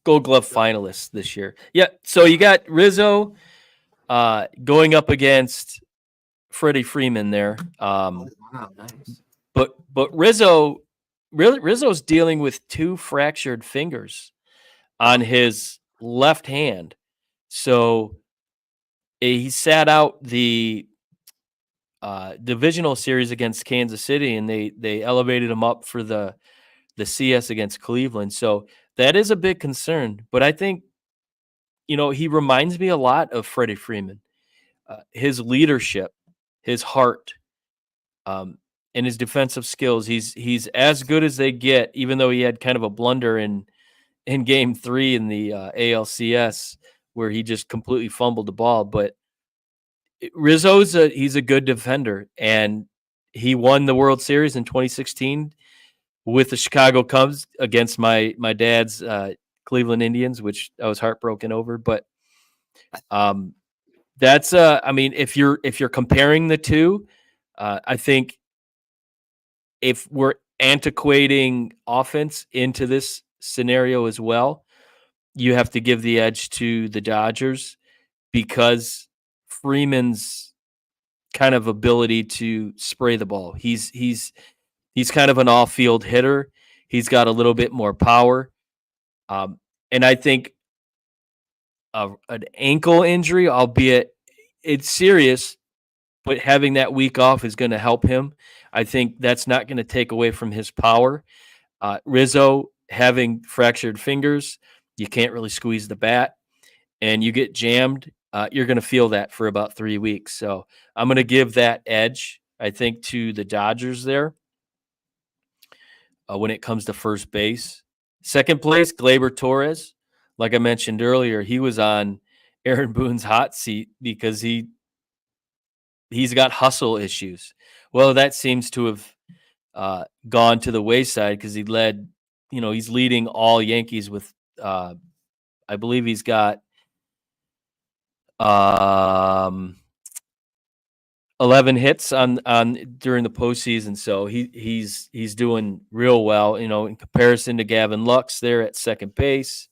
Gold Glove finalists this year. Yeah, so you got Rizzo going up against Freddie Freeman there. wow, nice. But Rizzo's dealing with 2 fractured fingers on his left hand. So he sat out the divisional series against Kansas City, and they elevated him up for the CS against Cleveland. So that is a big concern. But I think, he reminds me a lot of Freddie Freeman. His leadership, his heart, and his defensive skills. He's as good as they get, even though he had kind of a blunder in Game 3 in the ALCS where he just completely fumbled the ball. But Rizzo's he's a good defender, and he won the World Series in 2016 with the Chicago Cubs against my dad's Cleveland Indians, which I was heartbroken over. But that's I mean, if you're comparing the two, I think if we're antiquating offense into this scenario as well, you have to give the edge to the Dodgers because Freeman's kind of ability to spray the ball. He's kind of an off-field hitter. He's got a little bit more power. And I think an ankle injury, albeit it's serious, but having that week off is going to help him. I think that's not going to take away from his power. Rizzo having fractured fingers, you can't really squeeze the bat, and you get jammed, you're going to feel that for about 3 weeks. So I'm going to give that edge, I think, to the Dodgers there when it comes to first base. Second place, Gleyber Torres. Like I mentioned earlier, he was on Aaron Boone's hot seat because he's got hustle issues. Well, that seems to have gone to the wayside because he led, he's leading all Yankees with, I believe he's got 11 hits on during the postseason. So he's doing real well, in comparison to Gavin Lux there at second base.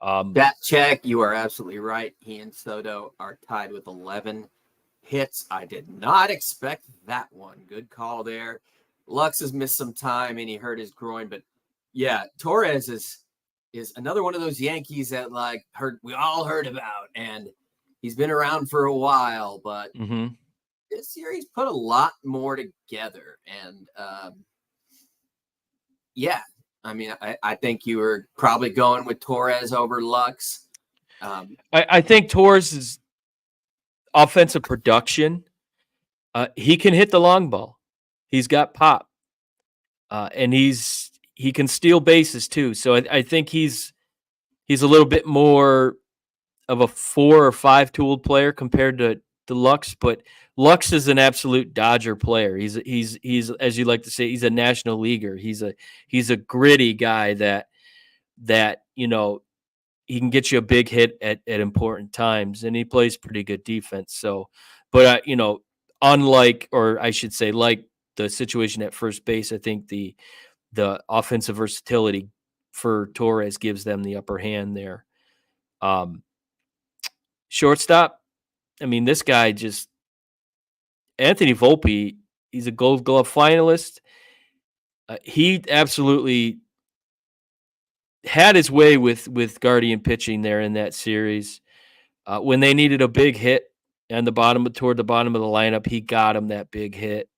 That check, you are absolutely right. He and Soto are tied with 11 hits. I did not expect that one. Good call there. Lux has missed some time and he hurt his groin, but yeah, Torres is another one of those Yankees that we all heard about, and he's been around for a while, but this series put a lot more together. And yeah, I mean, I think you were probably going with Torres over Lux. I think Torres' offensive production, he can hit the long ball. He's got pop. And he can steal bases too. So I think he's a little bit more of a 4 or 5 tooled player compared to Lux, but Lux is an absolute Dodger player. He's as you like to say, he's a national leaguer. He's a gritty guy that he can get you a big hit at important times, and he plays pretty good defense. So, but unlike, or I should say, like the situation at first base, I think the offensive versatility for Torres gives them the upper hand there. Shortstop, I mean, this guy just Anthony Volpe. He's a Gold Glove finalist. He absolutely had his way with Guardian pitching there in that series. When they needed a big hit and toward the bottom of the lineup, he got him that big hit.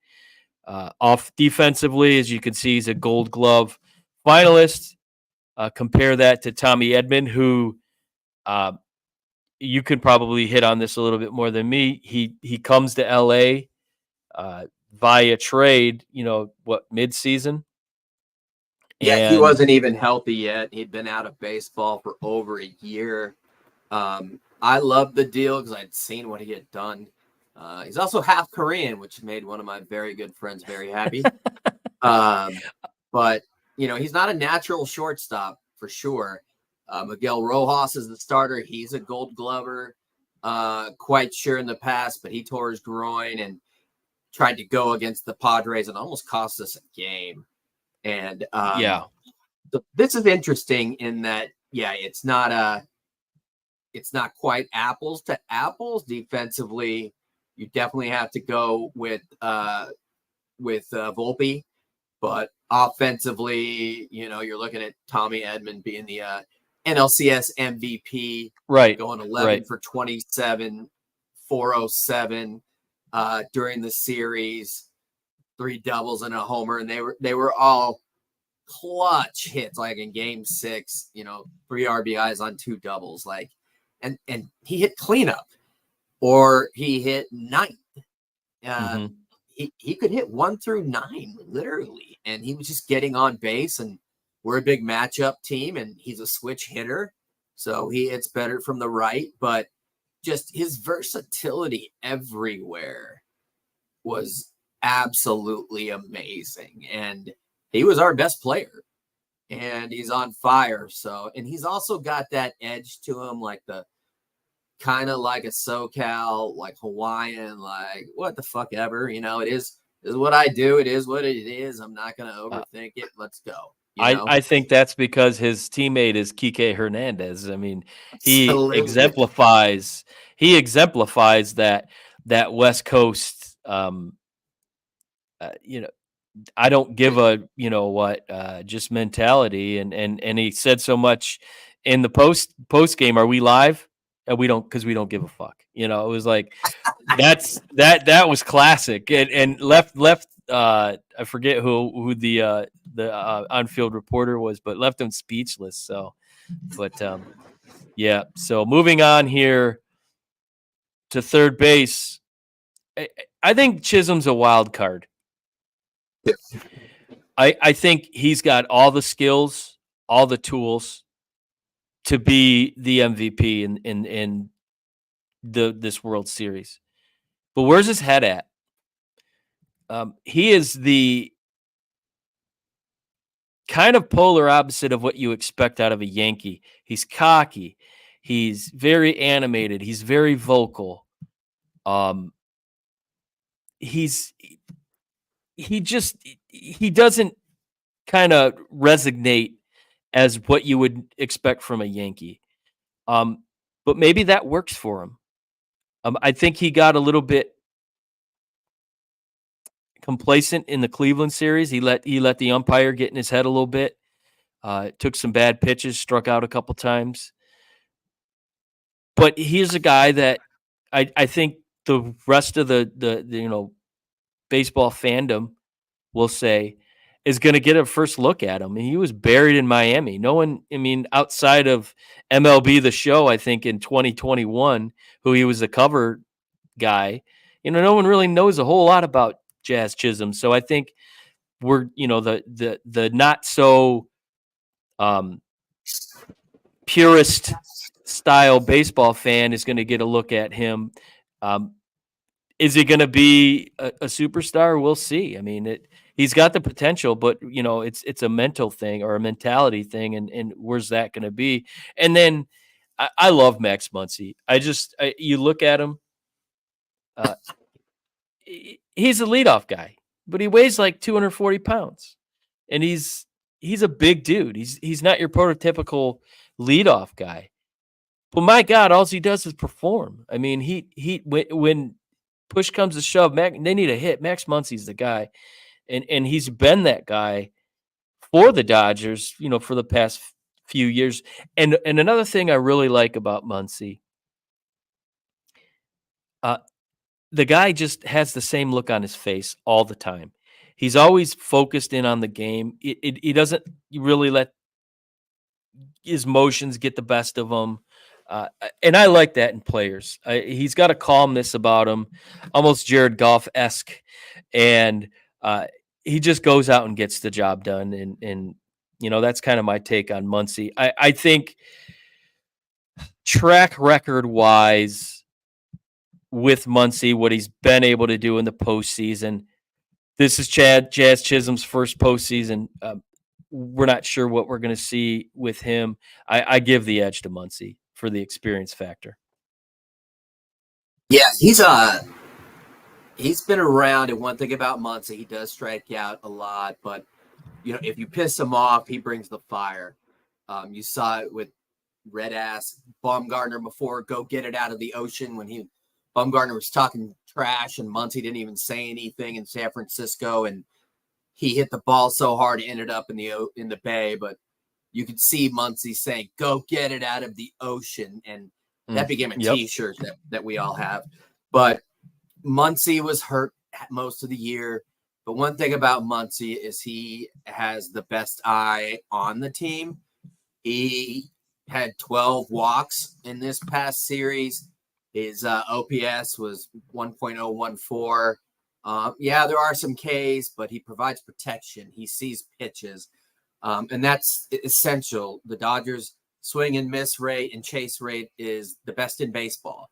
Off defensively, as you can see, he's a Gold Glove finalist. Compare that to Tommy Edman, who you could probably hit on this a little bit more than me. He comes to LA via trade, mid-season. Yeah, he wasn't even healthy yet. He'd been out of baseball for over a year. I loved the deal because I'd seen what he had done. He's also half Korean, which made one of my very good friends very happy. But, he's not a natural shortstop for sure. Miguel Rojas is the starter. He's a Gold Glover, quite sure in the past, but he tore his groin and tried to go against the Padres and almost cost us a game. And this is interesting in that, it's not quite apples to apples defensively. You definitely have to go with Volpe, but offensively, you're looking at Tommy Edman being the NLCS MVP, right? Going 11 for 27, 407 during the series. 3 doubles and a homer, and they were all clutch hits, like in game 6, 3 RBIs on 2 doubles, like, and he hit cleanup or he hit ninth. He could hit 1 through 9 literally, and he was just getting on base, and we're a big matchup team, and he's a switch hitter, so he hits better from the right, but just his versatility everywhere was absolutely amazing, and he was our best player, and he's on fire. So, and he's also got that edge to him, like the kind of like a SoCal, like Hawaiian, like what the fuck ever, it is what I do. It is what it is. I'm not going to overthink it. Let's go. I think that's because his teammate is Kike Hernandez. I mean, he exemplifies that West Coast, I don't give a just mentality, and he said so much in the post game. Are we live? We don't, because we don't give a fuck. It was like that was classic, and left. I forget who the on-field reporter was, but left him speechless. So, but yeah. So moving on here to third base, I think Chisholm's a wild card. I think he's got all the skills, all the tools to be the MVP in this World Series. But where's his head at? He is the kind of polar opposite of what you expect out of a Yankee. He's cocky. He's very animated. He's very vocal. He doesn't kind of resonate as what you would expect from a Yankee. But maybe that works for him. I think he got a little bit complacent in the Cleveland series. He let the umpire get in his head a little bit. Took some bad pitches, struck out a couple times. But he's a guy that I think the rest of the baseball fandom will say is going to get a first look at him. And he was buried in Miami. No one, I mean, outside of MLB The Show, I think in 2021, who he was the cover guy, no one really knows a whole lot about Jazz Chisholm. So I think we're, the not so purist style baseball fan is going to get a look at him. Is he going to be a superstar? We'll see. I mean, he's got the potential, but it's a mental thing or a mentality thing, and where's that going to be? And then I love Max Muncy. You look at him, he's a leadoff guy, but he weighs like 240 pounds, and he's a big dude. He's not your prototypical leadoff guy. But my God, all he does is perform. I mean, when push comes to shove, they need a hit. Max Muncy's the guy, and he's been that guy for the Dodgers, for the past few years. And another thing I really like about Muncy, the guy just has the same look on his face all the time. He's always focused in on the game. He doesn't really let his emotions get the best of him. And I like that in players. He's got a calmness about him, almost Jared Goff-esque. And he just goes out and gets the job done. And that's kind of my take on Muncy. I think track record-wise with Muncy, what he's been able to do in the postseason, this is Jazz Chisholm's first postseason. We're not sure what we're going to see with him. I give the edge to Muncy for the experience factor. Yeah, he's been around, and one thing about Muncy, he does strike out a lot, but if you piss him off, he brings the fire. You saw it with red ass Baumgartner before Go Get It Out of the Ocean when Baumgartner was talking trash and Muncy didn't even say anything in San Francisco, and he hit the ball so hard it ended up in the bay, but you could see Muncy saying, "Go get it out of the ocean," and that became a T-shirt that we all have. But Muncy was hurt most of the year. But one thing about Muncy is he has the best eye on the team. He had 12 walks in this past series. His OPS was 1.014. There are some Ks, but he provides protection. He sees pitches. And that's essential. The Dodgers' swing and miss rate and chase rate is the best in baseball.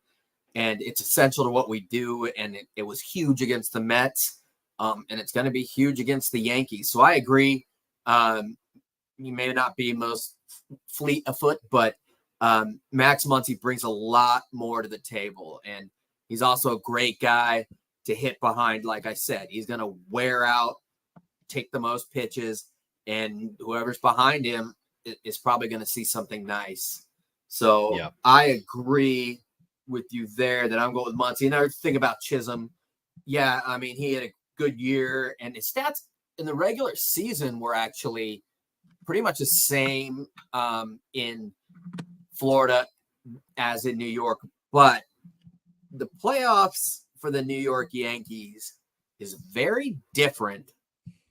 And it's essential to what we do. And it was huge against the Mets. And it's going to be huge against the Yankees. So I agree. He may not be most fleet of foot, but Max Muncy brings a lot more to the table. And he's also a great guy to hit behind. Like I said, he's going to wear out, take the most pitches, and whoever's behind him is probably going to see something nice. So I agree with you there that I'm going with Muncy. Another thing about Chisholm, he had a good year, and his stats in the regular season were actually pretty much the same in Florida as in New York. But the playoffs for the New York Yankees is very different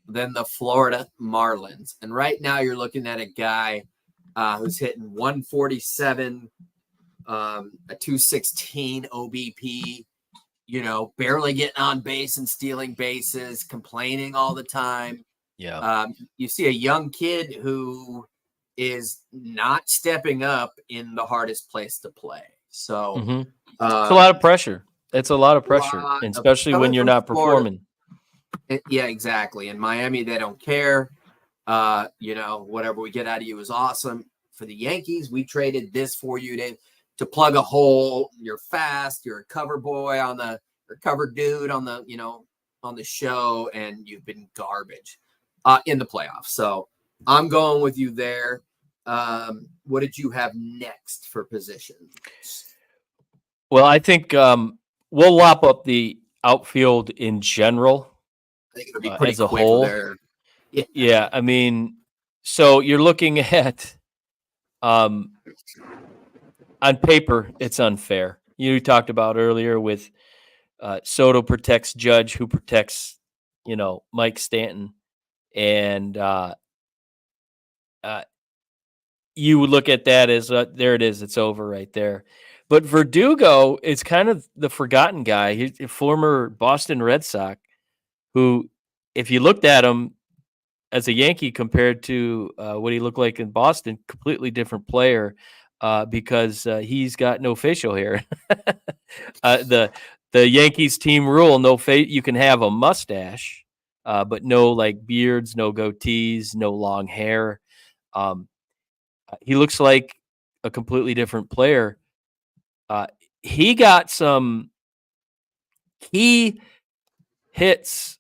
than the Florida Marlins. And right now you're looking at a guy who's hitting 147, a 216 OBP, barely getting on base and stealing bases, complaining all the time. Yeah. You see a young kid who is not stepping up in the hardest place to play. So it's a lot of pressure. It's a lot of pressure, especially when you're not performing. Yeah, exactly. In Miami, they don't care. Whatever we get out of you is awesome. For the Yankees, we traded this for you to plug a hole. You're fast. You're a cover boy or cover dude on the show, and you've been garbage in the playoffs. So I'm going with you there. What did you have next for position? Well, I think we'll lop up the outfield in general. I think it'll be pretty as a quick whole. there. Yeah, so you're looking at on paper, it's unfair. You talked about earlier with Soto protects Judge, who protects, Mike Stanton. And you would look at that as, there it is, it's over right there. But Verdugo is kind of the forgotten guy. He's a former Boston Red Sox who, if you looked at him as a Yankee compared to what he looked like in Boston, completely different player because he's got no facial hair. The Yankees team rule, you can have a mustache, but no like beards, no goatees, no long hair. He looks like a completely different player. He got some key hits.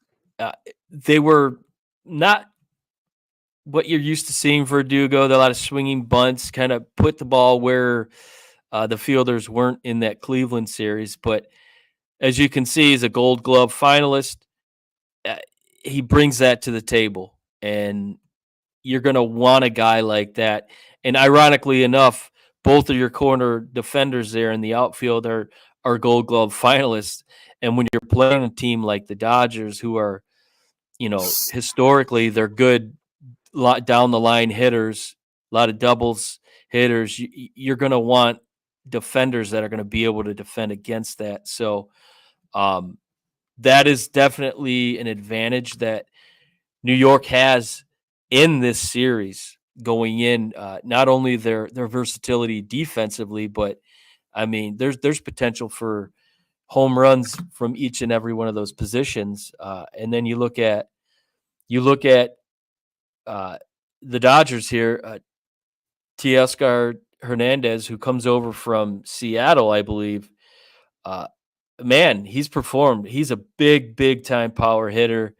They were not what you're used to seeing Verdugo. A lot of swinging bunts, kind of put the ball where the fielders weren't in that Cleveland series. But as you can see, he's a Gold Glove finalist. He brings that to the table, and you're going to want a guy like that. And ironically enough, both of your corner defenders there in the outfield are Gold Glove finalists. And when you're playing a team like the Dodgers, who are, historically they're good down the line hitters, a lot of doubles hitters, you're going to want defenders that are going to be able to defend against that. So that is definitely an advantage that New York has in this series going in. Not only their versatility defensively, but I mean, there's potential for home runs from each and every one of those positions. And then you look at the Dodgers here, Teoscar Hernandez, who comes over from Seattle, I believe. Man, he's performed. He's a big time power hitter.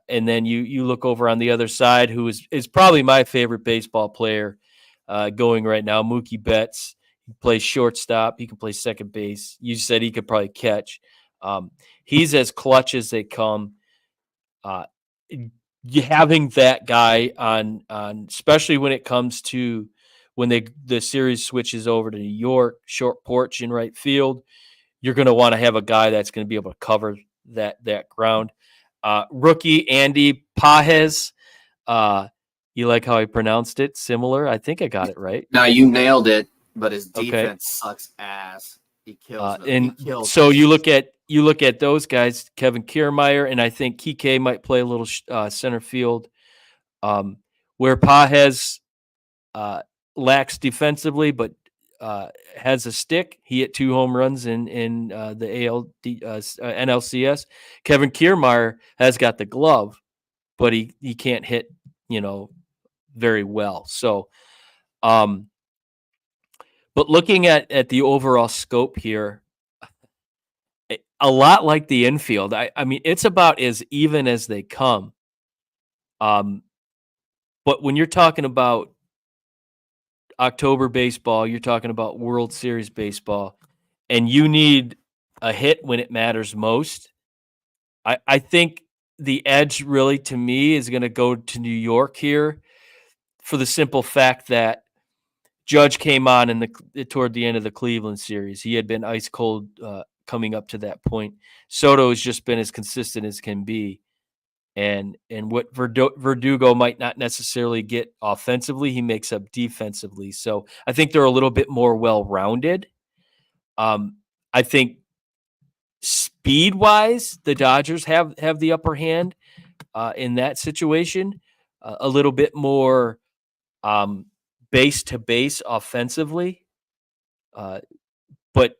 And then you look over on the other side, who is probably my favorite baseball player going right now, Mookie Betts. He plays shortstop. He can play second base. You said he could probably catch. He's as clutch as they come. Having that guy on, especially when it comes to when the series switches over to New York, short porch in right field, you're going to want to have a guy that's going to be able to cover that ground. Rookie Andy Pages. You like how I pronounced it? Similar? I think I got it right. No, you nailed it, but his defense sucks ass. He kills them. And he kills so them. you look at those guys, Kevin Kiermaier, and I think Kike might play a little center field. Where Pages lacks defensively, but has a stick. He hit 2 home runs in the NLCS. Kevin Kiermaier has got the glove, but he can't hit, very well. So, but looking at the overall scope here, a lot like the infield. I mean, it's about as even as they come. But when you're talking about October baseball, you're talking about World Series baseball, and you need a hit when it matters most. I think the edge really, to me, is going to go to New York here for the simple fact that Judge came on toward the end of the Cleveland series. He had been ice cold coming up to that point. Soto has just been as consistent as can be. And what Verdugo might not necessarily get offensively, he makes up defensively. So I think they're a little bit more well-rounded. I think speed-wise, the Dodgers have the upper hand in that situation. A little bit more base-to-base offensively. But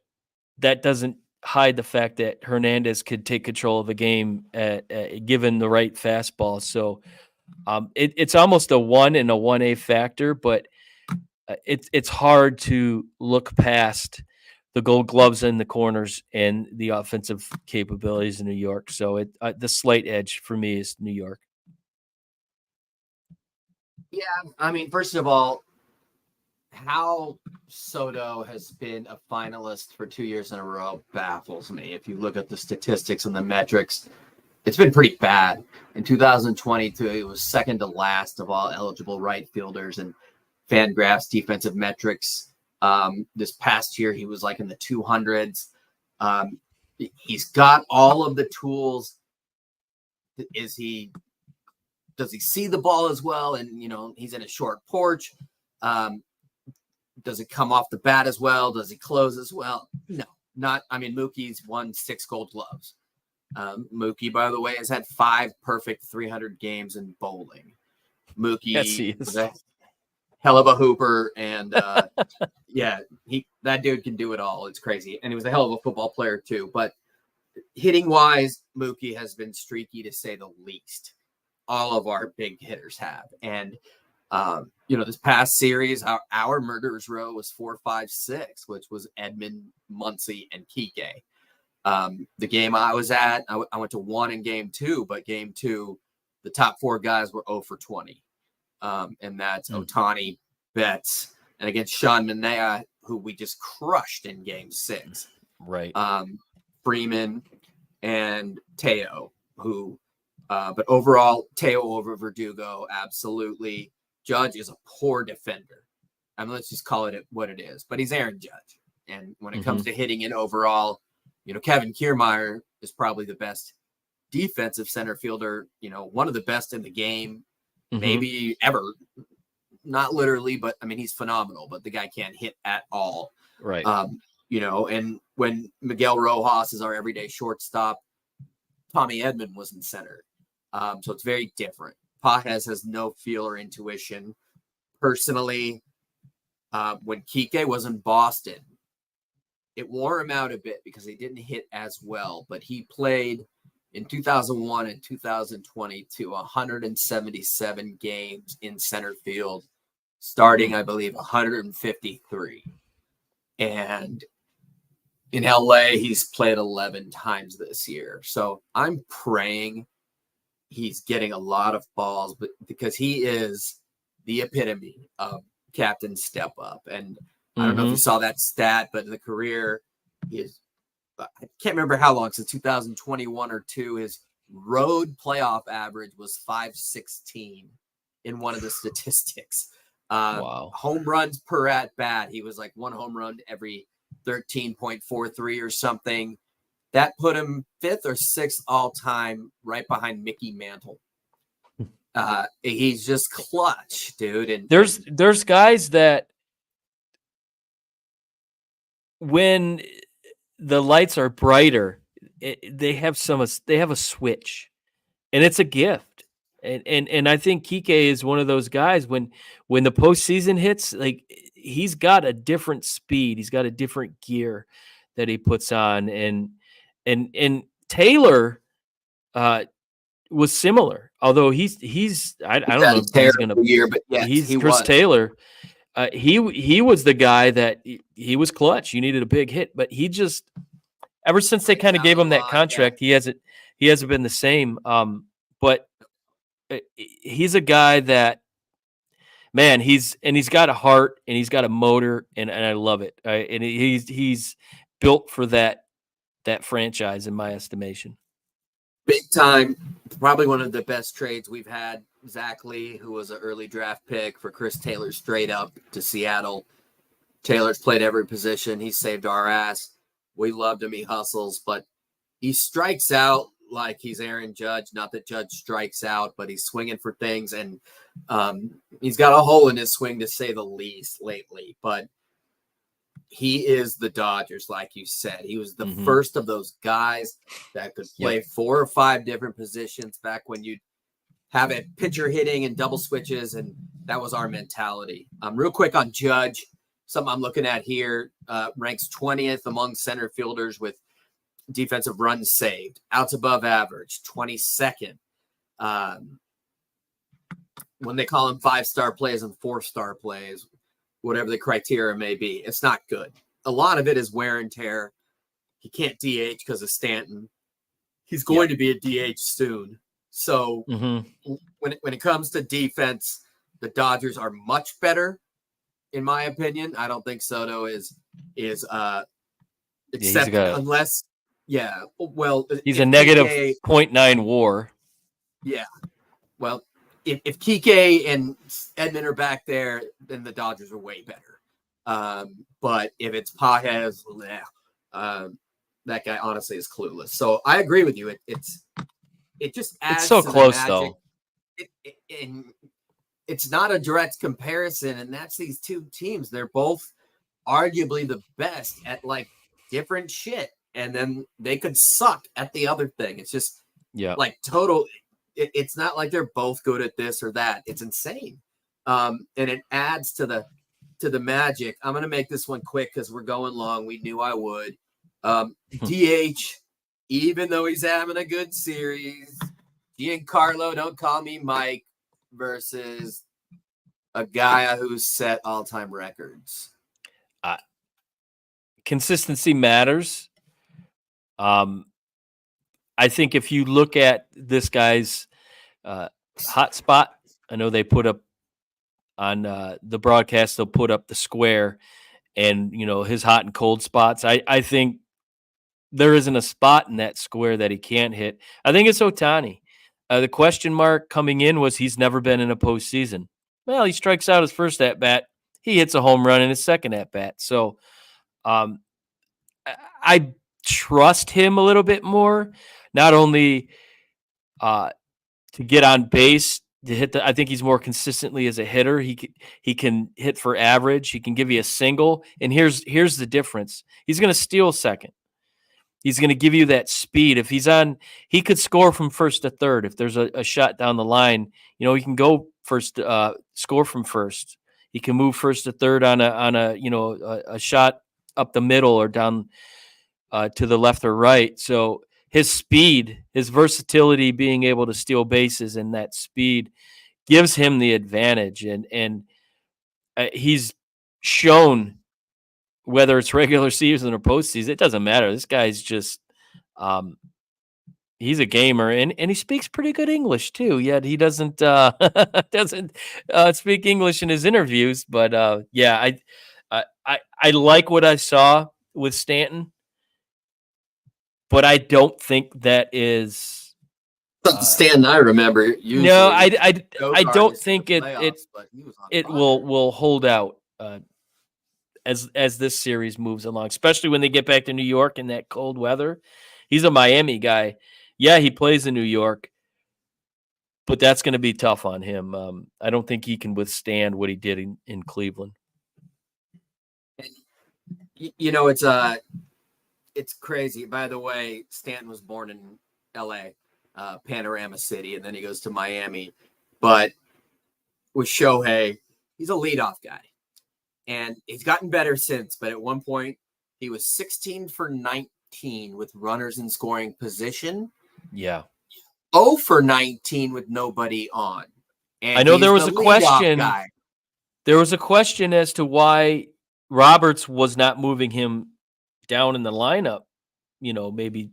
that doesn't hide the fact that Hernandez could take control of a game given the right fastball. So it's almost a 1 and a 1A factor, but it's hard to look past the Gold Gloves in the corners and the offensive capabilities in New York. So the slight edge for me is New York. Yeah, I mean, first of all, how Soto has been a finalist for 2 years in a row baffles me. If you look at the statistics and the metrics, it's been pretty bad. In 2022, he was second to last of all eligible right fielders in Fangraphs defensive metrics. This past year, he was like in the 200s. He's got all of the tools. Does he see the ball as well? And, he's in a short porch. Does it come off the bat as well? Does he close as well? No, not. I mean, Mookie's won 6 Gold Gloves. Mookie, by the way, has had 5 perfect 300 games in bowling. Mookie was a hell of a hooper, and that dude can do it all. It's crazy, and he was a hell of a football player too. But hitting wise, Mookie has been streaky to say the least. All of our big hitters have, and this past series, our murderers row was 4, 5, 6, which was Edman, Muncy, and Kike. The game I was at, I went to 1 in game 2, but game 2, the top 4 guys were 0 for 20. And that's Ohtani, Betts, and against Sean Manaea, who we just crushed in game 6. Right. Freeman and Teo, but overall, Teo over Verdugo, absolutely. Judge is a poor defender. I mean, let's just call it what it is. But he's Aaron Judge. And when it comes to hitting it overall, Kevin Kiermaier is probably the best defensive center fielder, one of the best in the game, maybe ever. Not literally, but I mean, he's phenomenal, but the guy can't hit at all. Right. And when Miguel Rojas is our everyday shortstop, Tommy Edman was in center. So it's very different. Pages has no feel or intuition. Personally, when Kike was in Boston, it wore him out a bit because he didn't hit as well, but he played in 2001 and 2022 177 games in center field, starting, I believe, 153. And in LA, he's played 11 times this year. So I'm praying he's getting a lot of balls, but because he is the epitome of captain step up. And I don't know if you saw that stat, but in the career, I can't remember how long, since 2021 or 2, his road playoff average was 516 in one of the statistics. Wow. Home runs per at bat, he was like 1 home run every 13.43 or something. That put him 5th or 6th all time, right behind Mickey Mantle. He's just clutch, dude. And there's guys that when the lights are brighter, they have a switch, and it's a gift. And I think Kike is one of those guys when the postseason hits, like, he's got a different speed, he's got a different gear that he puts on, and Taylor was similar, although he's I don't know if he's gonna year, but yes, he's Chris Taylor. He was the guy that he was clutch. You needed a big hit, but he just, ever since they kind of gave him that contract, he hasn't been the same. But he's a guy that, man, he's got a heart and he's got a motor, and I love it. And he's built for that franchise, in my estimation. Big time. Probably one of the best trades we've had. Zach Lee, who was an early draft pick, for Chris Taylor straight up to Seattle. Taylor's played every position. He saved our ass. We loved him. He hustles, but he strikes out like he's Aaron Judge. Not that Judge strikes out, but he's swinging for things, and he's got a hole in his swing, to say the least, lately. But he is the Dodgers, like you said. He was the first of those guys that could play 4 or 5 different positions back when you'd have a pitcher hitting and double switches, and that was our mentality. Real quick on Judge, something I'm looking at here, ranks 20th among center fielders with defensive runs saved, outs above average, 22nd. When they call them 5-star plays and 4-star plays, whatever the criteria may be, it's not good. A lot of it is wear and tear. He can't DH because of Stanton. He's going to be a DH soon. So when it comes to defense, the Dodgers are much better, in my opinion. I don't think Soto is except unless he's a negative .9 WAR. Yeah. Well, if Kike and Edman are back there, then the Dodgers are way better. But if it's Pages, that guy honestly is clueless. So I agree with you. It just adds It's so to close, the magic. though. And it's not a direct comparison, and that's these two teams. They're both arguably the best at like different shit, and then they could suck at the other thing. It's just Yeah. like total. It's not like they're both good at this or that. It's insane, and it adds to the magic. I'm gonna make this one quick because we're going long. We knew I would. DH, even though he's having a good series, Giancarlo, don't call me Mike, versus a guy who's set all-time records. Consistency matters. I think if you look at this guy's hot spot, I know they put up on the broadcast, they'll put up the square and, his hot and cold spots. I think there isn't a spot in that square that he can't hit. I think it's Ohtani. The question mark coming in was he's never been in a postseason. Well, he strikes out his first at bat. He hits a home run in his second at bat. So I trust him a little bit more, not only to get on base, to hit I think he's more consistently as a hitter. He can hit for average. He can give you a single. And here's the difference. He's going to steal second. He's going to give you that speed. If he's on, he could score from first to third. If there's a shot down the line, he can go first, score from first. He can move first to third on a shot up the middle or down to the left or right. So his speed, his versatility, being able to steal bases, and that speed gives him the advantage. And he's shown, whether it's regular season or postseason, it doesn't matter. This guy's just, he's a gamer, and he speaks pretty good English too. Yet he doesn't speak English in his interviews. But yeah, I like what I saw with Stanton, but I don't think that is Stanton. I remember usually. No, I don't think it will hold out. As this series moves along, especially when they get back to New York in that cold weather. He's a Miami guy. Yeah, he plays in New York, but that's going to be tough on him. I don't think he can withstand what he did in Cleveland. It's crazy. By the way, Stanton was born in L.A., Panorama City, and then he goes to Miami. But with Shohei, he's a leadoff guy. And he's gotten better since, but at one point he was 16 for 19 with runners in scoring position. Yeah. 0 for 19 with nobody on. And I know there was a question. Guy. There was a question as to why Roberts was not moving him down in the lineup, maybe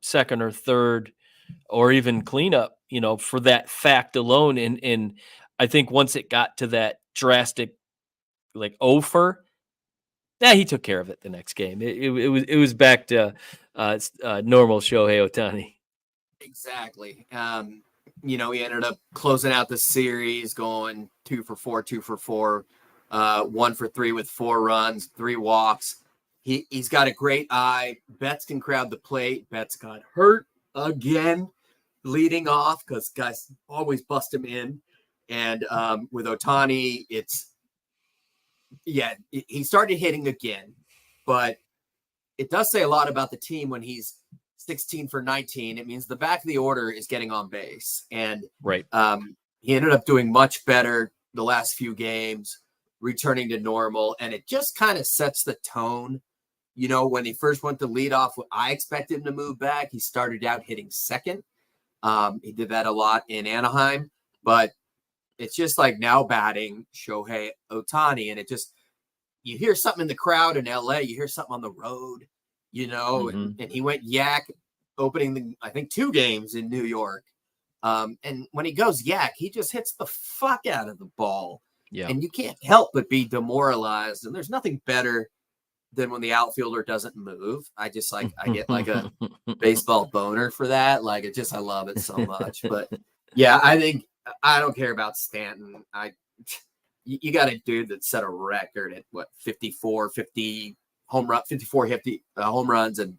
second or third or even cleanup, for that fact alone. And I think once it got to that drastic, like over, he took care of it the next game. It was back to normal Shohei Ohtani. Exactly. He ended up closing out the series, going 2 for 4, 1 for 3 with 4 runs, 3 walks. He's got a great eye. Betts can crowd the plate. Betts got hurt again, leading off because guys always bust him in. And with Ohtani, he started hitting again, but it does say a lot about the team when he's 16 for 19. It means the back of the order is getting on base. And right. He ended up doing much better the last few games, returning to normal. And it just kind of sets the tone. When he first went to lead off, I expected him to move back. He started out hitting second. He did that a lot in Anaheim, but it's just like now batting Shohei Ohtani. And you hear something in the crowd in LA, you hear something on the road, and he went yak opening I think 2 games in New York. And when he goes yak, he just hits the fuck out of the ball. Yeah. And you can't help but be demoralized. And there's nothing better than when the outfielder doesn't move. I get like a baseball boner for that. Like I love it so much. But yeah, I don't care about Stanton. You got a dude that set a record at 50 home runs and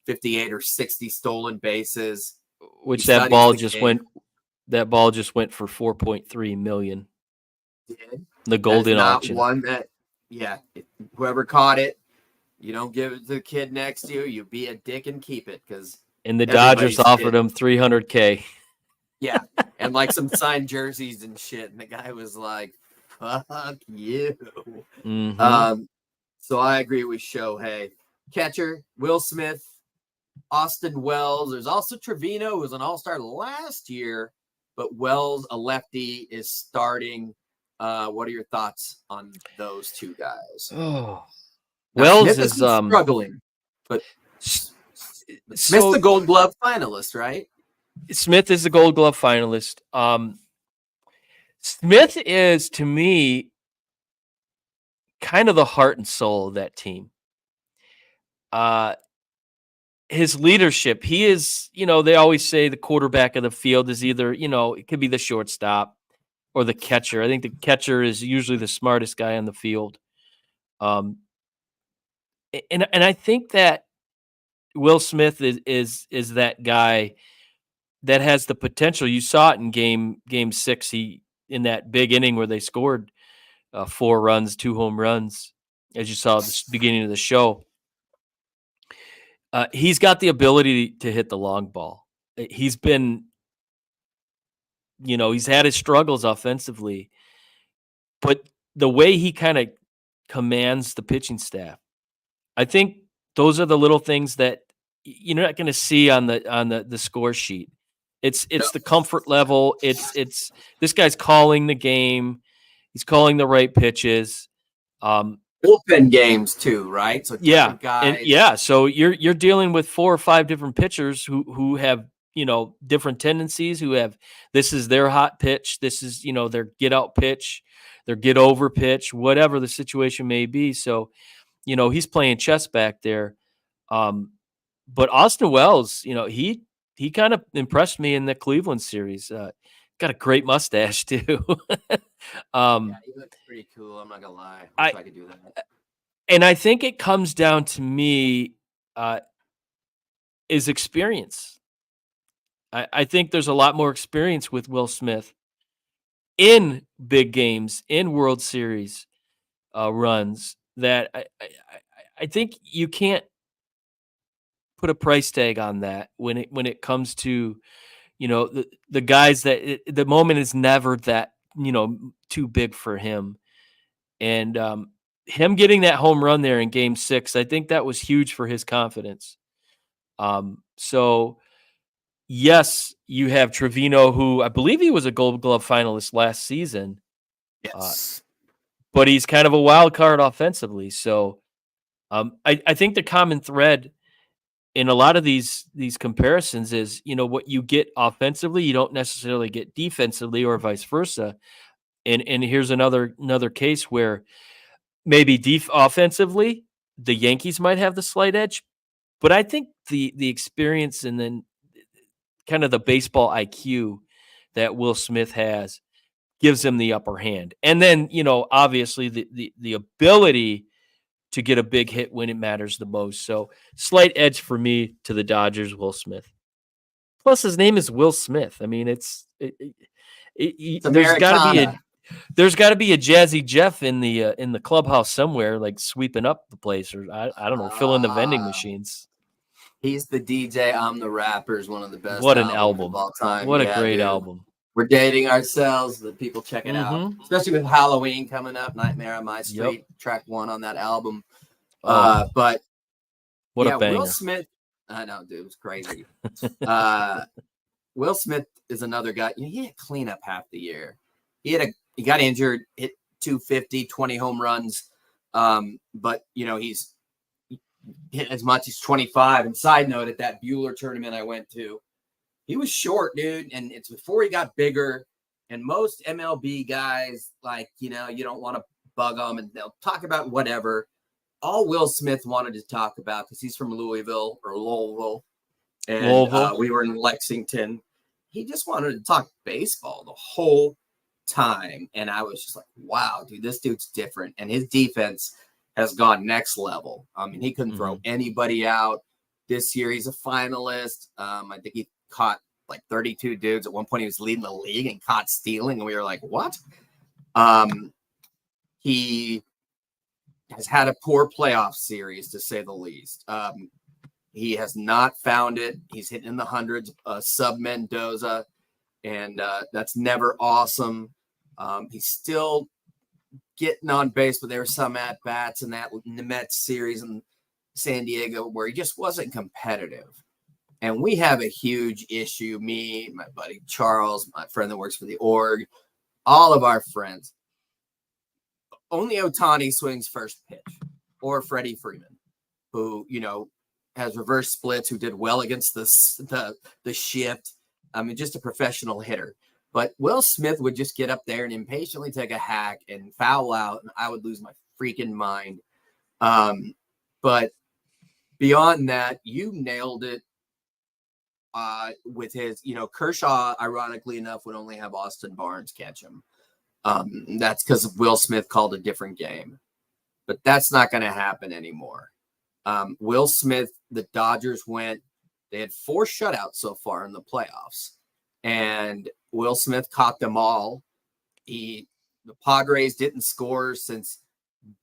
58 or 60 stolen bases. Which He that studies ball the just game. went. That ball just went for 4.3 million. The That is golden not auction. one that, whoever caught it, you don't give it to the kid next to you. You be a dick and keep it, because And the Dodgers offered him $300K. Yeah, and like some signed jerseys and shit. And the guy was like, "Fuck you." Mm-hmm. So I agree with Shohei. Catcher Will Smith, Austin Wells. There's also Trevino, who was an All-Star last year, but Wells, a lefty, is starting. What are your thoughts on those two guys? Oh, Now, Wells Smith has is been struggling, but Smith's so the Gold Glove finalist, right? Smith is the Gold Glove finalist. Smith is, to me, kind of the heart and soul of that team. His leadership, he is, they always say the quarterback of the field is either, it could be the shortstop or the catcher. I think the catcher is usually the smartest guy on the field. And I think that Will Smith is that guy that has the potential. You saw it in game 6. He, in that big inning where they scored 4 runs, 2 home runs, as you saw at the beginning of the show. He's got the ability to hit the long ball. He's been, he's had his struggles offensively, but the way he kind of commands the pitching staff, I think those are the little things that you're not going to see on the score sheet. It's the comfort level. It's this guy's calling the game. He's calling the right pitches. Bullpen games too, right? So different guys. So you're dealing with 4 or 5 different pitchers who have different tendencies. Who have, this is their hot pitch. This is their get out pitch, their get over pitch, whatever the situation may be. So he's playing chess back there. But Austin Wells, he kind of impressed me in the Cleveland series. Got a great mustache too. He looks pretty cool. I'm not gonna lie. I wish I could do that. And I think it comes down to me is experience. I think there's a lot more experience with Will Smith in big games, in World Series runs, that I think you can't put a price tag on that when it comes to the guys that the moment is never that too big for him. And him getting that home run there in game 6, I think that was huge for his confidence. So yes, you have Trevino, who I believe he was a Gold Glove finalist last season. Yes. But he's kind of a wild card offensively. So I think the common thread in a lot of these comparisons is, what you get offensively, you don't necessarily get defensively, or vice versa. And here's another case where maybe offensively, the Yankees might have the slight edge, but I think the experience and then kind of the baseball IQ that Will Smith has gives him the upper hand. And then, obviously the ability to get a big hit when it matters the most. So slight edge for me to the Dodgers, Will Smith. Plus his name is Will Smith. I mean, there's got to be a Jazzy Jeff in the clubhouse somewhere, like sweeping up the place, or I don't know, filling the vending machines. He's the DJ. I'm the rapper is one of the best. What an album of all time. What a great album. We're dating ourselves. The people check it out, especially with Halloween coming up. Nightmare on My Street, track 1 on that album. But what a banger. Will Smith. I know, dude, it was crazy. Will Smith is another guy. He had cleanup half the year. He got injured, hit 250, 20 home runs. But he's hit as much as 25. And side note, at that Bueller tournament I went to, he was short, dude, and it's before he got bigger. And most MLB guys, you don't want to bug them, and they'll talk about whatever. All Will Smith wanted to talk about, because he's from Louisville, and we were in Lexington. He just wanted to talk baseball the whole time, and I was just like, wow, dude, this dude's different, and his defense has gone next level. I mean, he couldn't throw anybody out. This year he's a finalist. I think he caught like 32 dudes. At one point he was leading the league and caught stealing, and we were like, what? He has had a poor playoff series, to say the least. He has not found it. He's hitting in the hundreds, sub Mendoza, and that's never awesome. He's still getting on base, but there were some at-bats in the Mets series in San Diego where he just wasn't competitive. And we have a huge issue, me, my buddy Charles, my friend that works for the org, all of our friends. Only Ohtani swings first pitch, or Freddie Freeman, who, has reverse splits, who did well against the shift. I mean, just a professional hitter. But Will Smith would just get up there and impatiently take a hack and foul out, and I would lose my freaking mind. But beyond that, you nailed it with his, Kershaw, ironically enough, would only have Austin Barnes catch him. That's because Will Smith called a different game. But that's not going to happen anymore. Will Smith, the Dodgers they had 4 shutouts so far in the playoffs. And Will Smith caught them all. The Padres didn't score since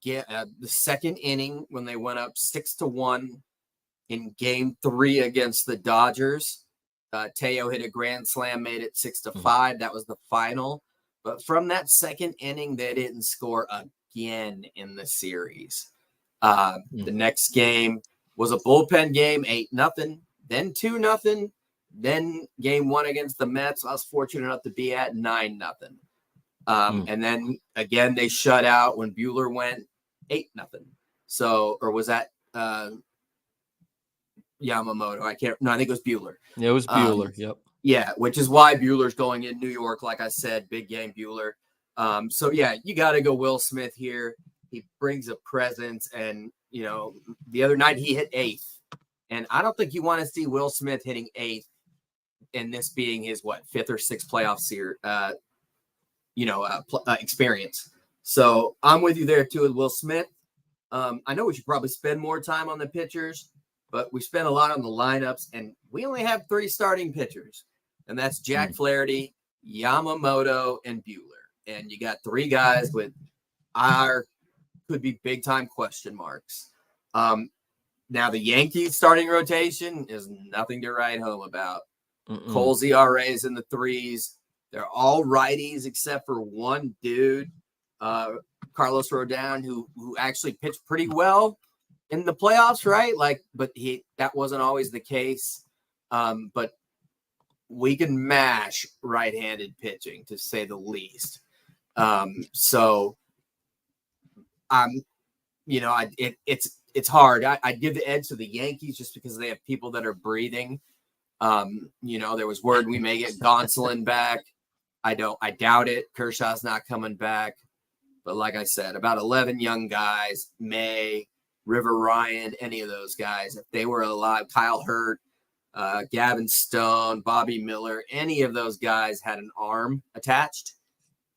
the second inning when they went up 6-1 in Game 3 against the Dodgers. Teo hit a grand slam, made it 6-5. That was the final. But from that second inning, they didn't score again in the series. The next game was a bullpen game, 8-0, then 2-0. Then Game 1 against the Mets, I was fortunate enough to be at 9-0. And then again, they shut out when Buehler went 8-0. So, or was that Yamamoto? I think it was Buehler. Yeah, it was Buehler. Yep. Yeah, which is why Buehler's going in New York. Like I said, big game Buehler. So yeah, you got to go Will Smith here. He brings a presence, and the other night he hit 8th, and I don't think you want to see Will Smith hitting 8th, and this being his 5th or 6th playoff series, experience. So I'm with you there too with Will Smith. I know we should probably spend more time on the pitchers, but we spent a lot on the lineups, and we only have 3 starting pitchers, and that's Jack Flaherty, Yamamoto, and Buehler. And you got 3 guys with could be big time question marks. Now the Yankees starting rotation is nothing to write home about. Cole's ERA is in the 3s. They're all righties except for one dude, Carlos Rodon, who actually pitched pretty well in the playoffs, right? But that wasn't always the case. But we can mash right-handed pitching, to say the least. It's hard. I'd give the edge to the Yankees just because they have people that are breathing. There was word we may get Gonsolin back. I doubt it. Kershaw's not coming back. But like I said, about 11 young guys, May, River Ryan, any of those guys, if they were alive, Kyle Hurt, Gavin Stone, Bobby Miller, any of those guys had an arm attached,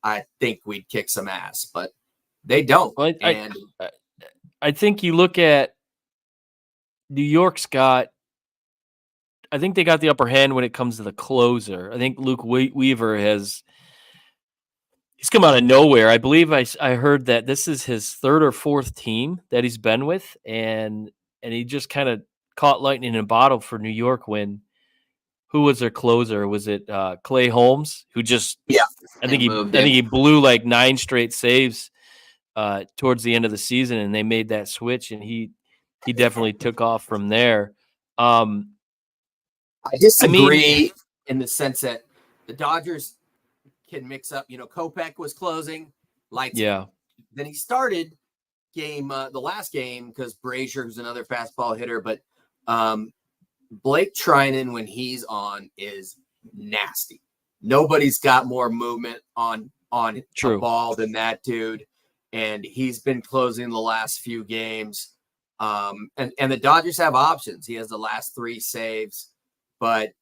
I think we'd kick some ass. But they don't. Well, I think you look at New York's I think they got the upper hand when it comes to the closer. I think Luke Weaver he's come out of nowhere. I believe I heard that this is his 3rd or 4th team that he's been with, and he just kind of caught lightning in a bottle for New York when who was their closer? Was it Clay Holmes, who just I think he blew like 9 straight saves towards the end of the season, and they made that switch, and he definitely took off from there. I disagree in the sense that the Dodgers can mix up. Kopech was closing, then he started the last game because Brazier, who's another fastball hitter, but Blake Trinan, when he's on, is nasty. Nobody's got more movement on a ball than that dude, and he's been closing the last few games. And the Dodgers have options. He has the last 3 saves, but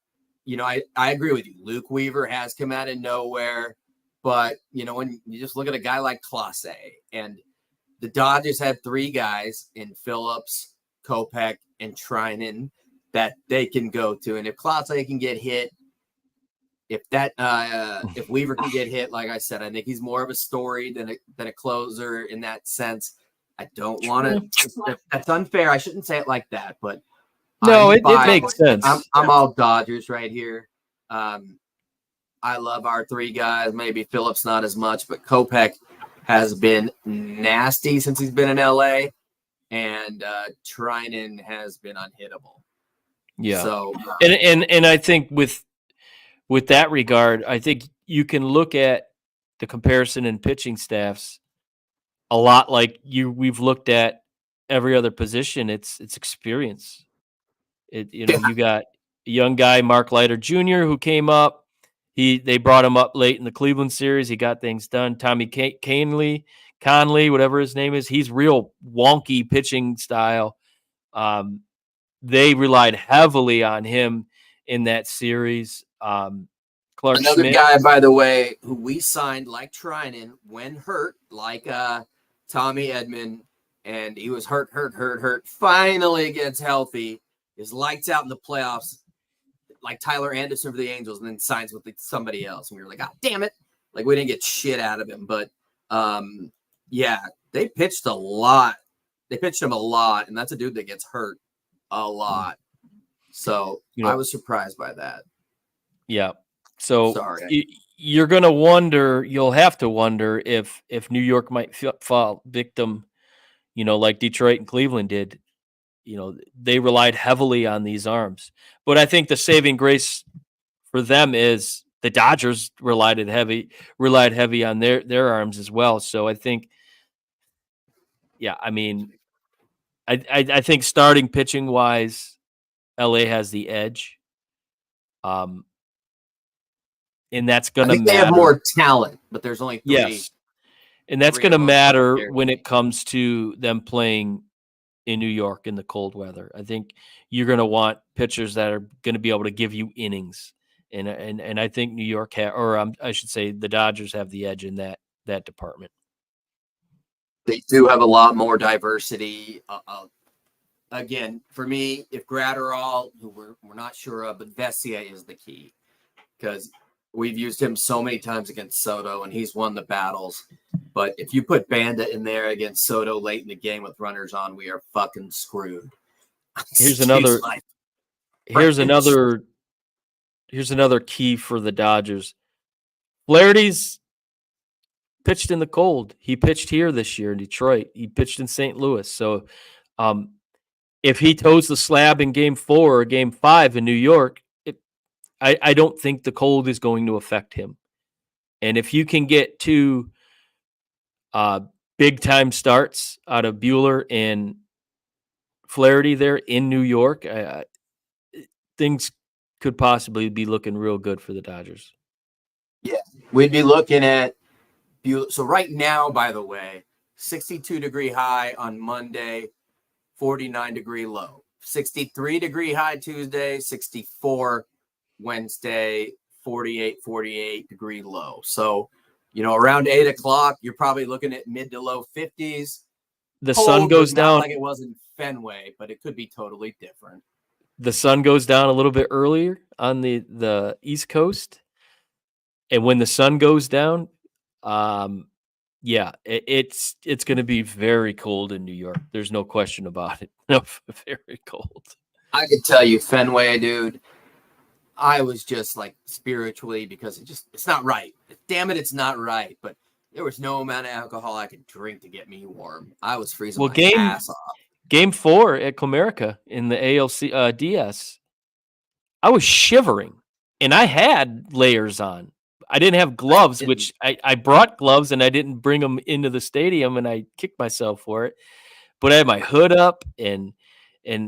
I agree with you. Luke Weaver has come out of nowhere, but when you just look at a guy like Clase, and the Dodgers had 3 guys in Phillips, Kopech, and Trinan, that they can go to. And if Klose can get hit, if Weaver can get hit, like I said, I think he's more of a story than a closer in that sense. I don't want to. That's unfair. I shouldn't say it like that, but no, it makes sense. I'm all Dodgers right here. I love our three guys. Maybe Phillips not as much, but Kopech has been nasty since he's been in LA, and Trinan has been unhittable. Yeah. So and I think with that regard, I think you can look at the comparison in pitching staffs a lot like we've looked at every other position. It's experience. You got a young guy, Mark Leiter Jr., who came up. They brought him up late in the Cleveland series. He got things done. Tommy Conley, whatever his name is, he's real wonky pitching style. They relied heavily on him in that series. Clark another Schmidt, guy, by the way, who we signed like Trinan when hurt, like Tommy Edman, and he was hurt. Finally gets healthy, is lights out in the playoffs, like Tyler Anderson for the Angels, and then signs with somebody else. And we were like, God damn it. Like, we didn't get shit out of him. But, yeah, they pitched a lot. They pitched him a lot, and that's a dude that gets hurt a lot. So I was surprised by that. Yeah. So sorry. You're going to wonder, you'll have to wonder if New York might fall victim, like Detroit and Cleveland did. They relied heavily on these arms. But I think the saving grace for them is the Dodgers relied heavy on their arms as well. So I think, I think starting pitching wise, LA has the edge. And that's going to matter. They have more talent, but there's only three. Yes. And that's going to matter when it comes to them playing in New York in the cold weather. I think you're going to want pitchers that are going to be able to give you innings. And I think New York I should say the Dodgers have the edge in that department. They do have a lot more diversity. Again, for me, if Gratterall, who we're not sure of, but Vesia is the key, because we've used him so many times against Soto, and he's won the battles. But if you put Banda in there against Soto late in the game with runners on, we are fucking screwed. Here's another key for the Dodgers. Flaherty's pitched in the cold. He pitched here this year in Detroit. He pitched in St. Louis. So if he toes the slab in Game 4 or Game 5 in New York, I don't think the cold is going to affect him. And if you can get two big-time starts out of Buehler and Flaherty there in New York, things could possibly be looking real good for the Dodgers. Yeah, we'd be looking at Buehler. So right now, by the way, 62-degree high on Monday, 49-degree low. 63-degree high Tuesday, 64 Wednesday, 48-degree low. So, around 8 o'clock, you're probably looking at mid to low 50s. The sun goes down like it was in Fenway, but it could be totally different. The sun goes down a little bit earlier on the East Coast. And when the sun goes down, it's going to be very cold in New York. There's no question about it. No, very cold. I could tell you, Fenway, dude, I was just like spiritually, because it's not right. Damn it, it's not right. But there was no amount of alcohol I could drink to get me warm. I was freezing my ass off. Game 4 at Comerica in the ALC DS, I was shivering, and I had layers on. I didn't have gloves, which I brought gloves, and I didn't bring them into the stadium, and I kicked myself for it. But I had my hood up, and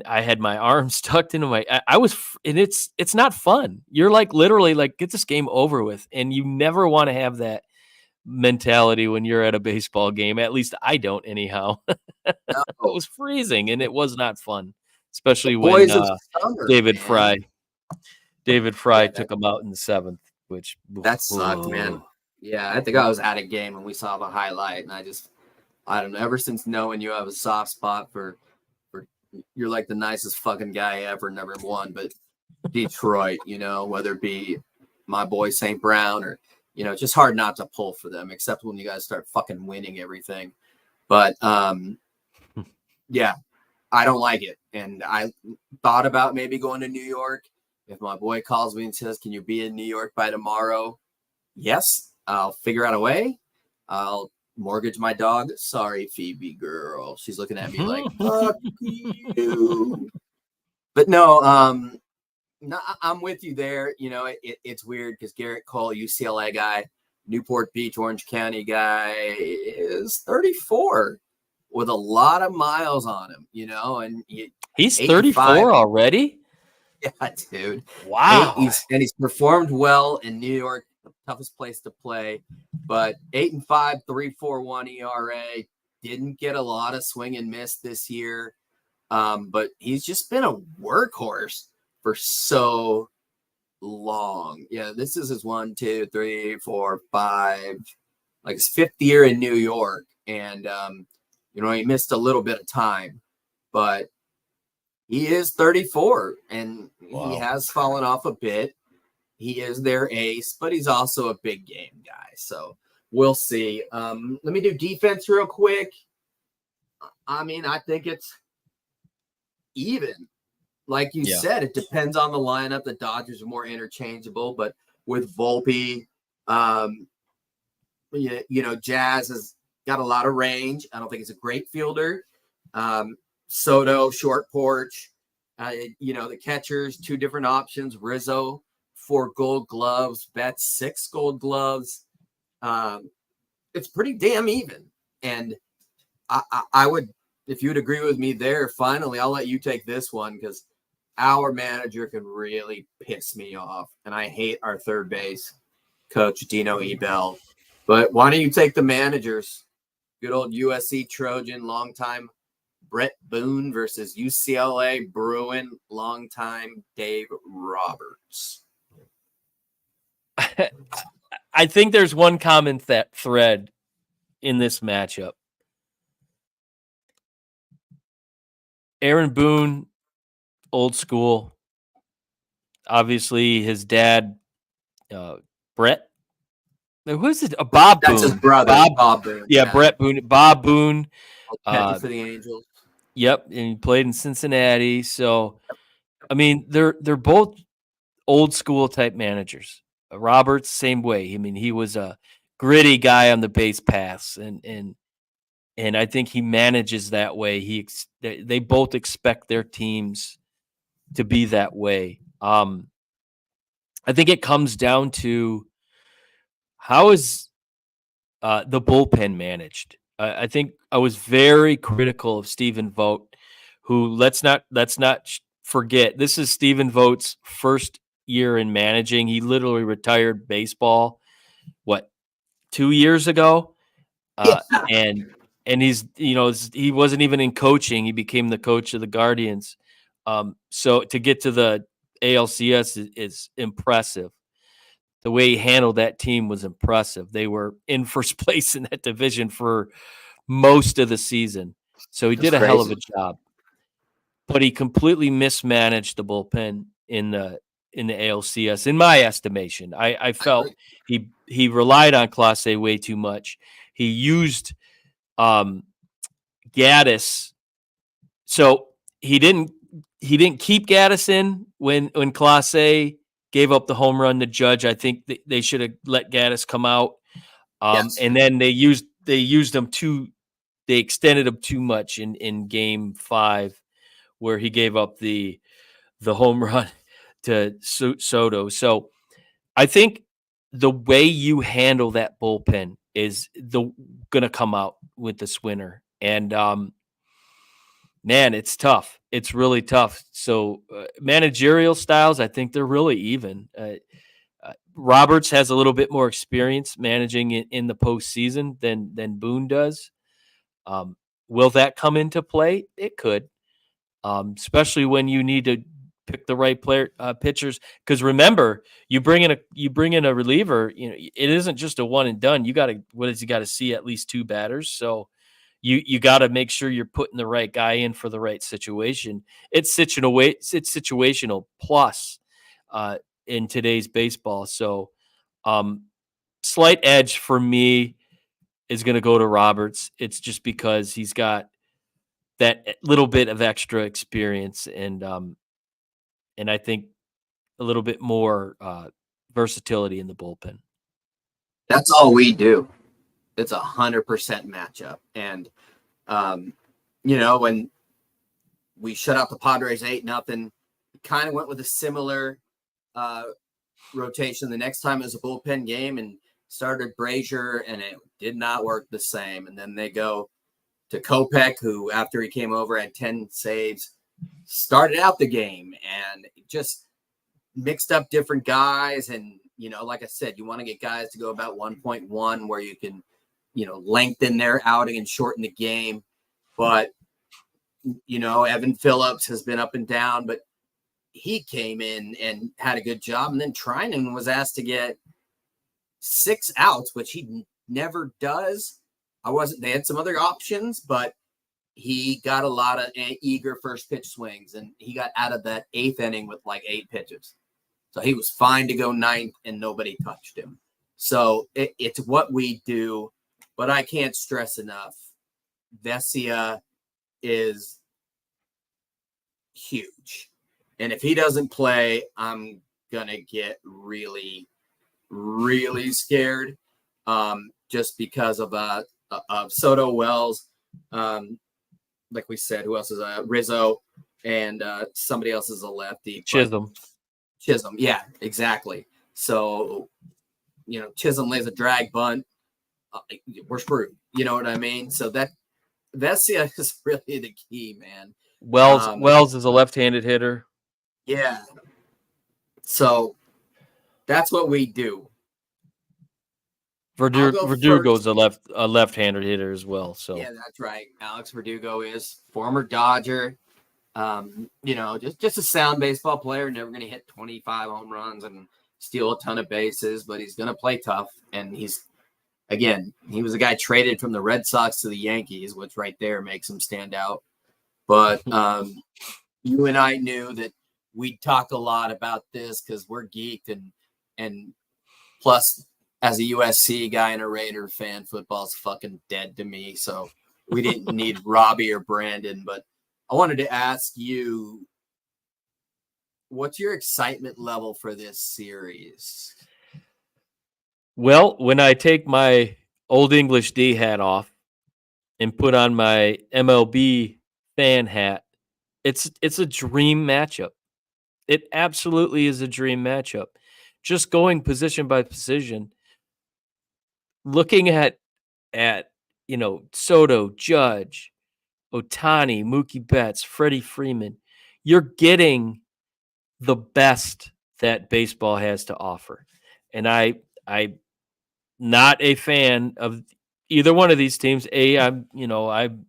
I had my arms tucked into my. I was, and it's not fun. You're like literally like, get this game over with, and you never want to have that mentality when you're at a baseball game. At least I don't, anyhow. It was freezing, and it was not fun, especially when David Fry took him out in the 7th, which that sucked, man. Yeah, I think I was at a game and we saw the highlight, and I don't know. Ever since knowing you, I have a soft spot for you're like the nicest fucking guy ever, number one. But Detroit, whether it be my boy St. Brown or, it's just hard not to pull for them, except when you guys start fucking winning everything. But yeah, I don't like it. And I thought about maybe going to New York. If my boy calls me and says, "Can you be in New York by tomorrow?" Yes, I'll figure out a way. I'll mortgage my dog. Sorry, Phoebe girl. She's looking at me like, fuck you. But no, I'm with you there. It's weird because Garrett Cole, UCLA guy, Newport Beach, Orange County guy, is 34 with a lot of miles on him, and he's 34 already. Yeah, dude. Wow. He's performed well in New York, the toughest place to play. But 8-5, 3.41 ERA. Didn't get a lot of swing and miss this year. But he's just been a workhorse for so long. Yeah, this is his 1, 2, 3, 4, 5, like his 5th year in New York. And he missed a little bit of time, but he is 34 and he has fallen off a bit. He is their ace, but he's also a big game guy. So we'll see. Let me do defense real quick. I think it's even. Like you said, it depends on the lineup. The Dodgers are more interchangeable, but with Volpe, Jazz has got a lot of range. I don't think he's a great fielder. Soto, short porch. The catchers, 2 different options. Rizzo, 4 gold gloves. Betts, 6 gold gloves. It's pretty damn even. And I would, if you would agree with me there, finally, I'll let you take this one because our manager can really piss me off. And I hate our third base coach, Dino Ebel. But why don't you take the managers? Good old USC Trojan, longtime Brett Boone versus UCLA Bruin, longtime Dave Roberts. I think there's one common thread in this matchup. Aaron Boone, old school. Obviously, his dad, Brett. Who is it? Bob Boone. That's his brother, Bob Boone. Yeah, Brett Boone. Bob Boone. For the Angels. Yep, and he played in Cincinnati. So, they're both old school type managers. Roberts, same way. He was a gritty guy on the base paths, and I think he manages that way. They both expect their teams to be that way. I think it comes down to how is the bullpen managed. I think I was very critical of Stephen Vogt, who let's not forget, this is Stephen Vogt's first year in managing. He literally retired baseball, 2 years ago, and he's he wasn't even in coaching. He became the coach of the Guardians. So to get to the ALCS is impressive. The way he handled that team was impressive. They were in first place in that division for most of the season. So he did a hell of a job. But he completely mismanaged the bullpen in the ALCS, in my estimation. I felt he relied on Clase way too much. He used Gaddis. So he didn't keep Gaddis in when Clase gave up the home run to Judge. I think they should have let Gaddis come out. And then they used him they extended him too much in game 5 where he gave up the home run to Soto. So I think the way you handle that bullpen is going to come out with this winner. And man, it's tough. It's really tough. So managerial styles, I think they're really even. Roberts has a little bit more experience managing in the postseason than Boone does. Will that come into play? It could, especially when you need to pick the right pitchers. Because remember, you bring in a reliever. It isn't just a one and done. What does he got to see? At least 2 batters. So you got to make sure you're putting the right guy in for the right situation. It's situational plus in today's baseball. So slight edge for me is going to go to Roberts. It's just because he's got that little bit of extra experience and I think a little bit more versatility in the bullpen. That's all we do. It's 100% matchup. And, when we shut out the Padres 8-0, kind of went with a similar rotation. The next time it was a bullpen game and started Brazier, and it did not work the same. And then they go to Kopech, who, after he came over, had 10 saves, started out the game and just mixed up different guys. And, like I said, you want to get guys to go about 1.1 where you can, lengthen their outing and shorten the game. But, Evan Phillips has been up and down, but he came in and had a good job. And then Trinan was asked to get 6 outs, which he never does. They had some other options, but he got a lot of eager first pitch swings, and he got out of that 8th inning with like 8 pitches. So he was fine to go 9th, and nobody touched him. So it's what we do, but I can't stress enough. Vesia is huge. And if he doesn't play, I'm going to get really, really scared just because of Soto, Wells, like we said, who else is Rizzo, and somebody else is a lefty. Chisholm, yeah, exactly. So, Chisholm lays a drag bunt, we're screwed. You know what I mean? So that Vesia is really the key, man. Wells is a left-handed hitter. Yeah. So that's what we do. Verdugo's a left-handed hitter as well. So yeah, that's right. Alex Verdugo is former Dodger. Just a sound baseball player, never going to hit 25 home runs and steal a ton of bases, but he's going to play tough. And he was a guy traded from the Red Sox to the Yankees, which right there makes him stand out. But you and I knew that we'd talk a lot about this because we're geeked, and plus, as a USC guy and a Raider fan, football's fucking dead to me. So we didn't need Robbie or Brandon, but I wanted to ask you, what's your excitement level for this series? Well, when I take my Old English D hat off and put on my MLB fan hat, it's a dream matchup. It absolutely is a dream matchup. Just going position by position, looking at Soto, Judge, Ohtani, Mookie Betts, Freddie Freeman, you're getting the best that baseball has to offer. And I'm not a fan of either one of these teams. I'm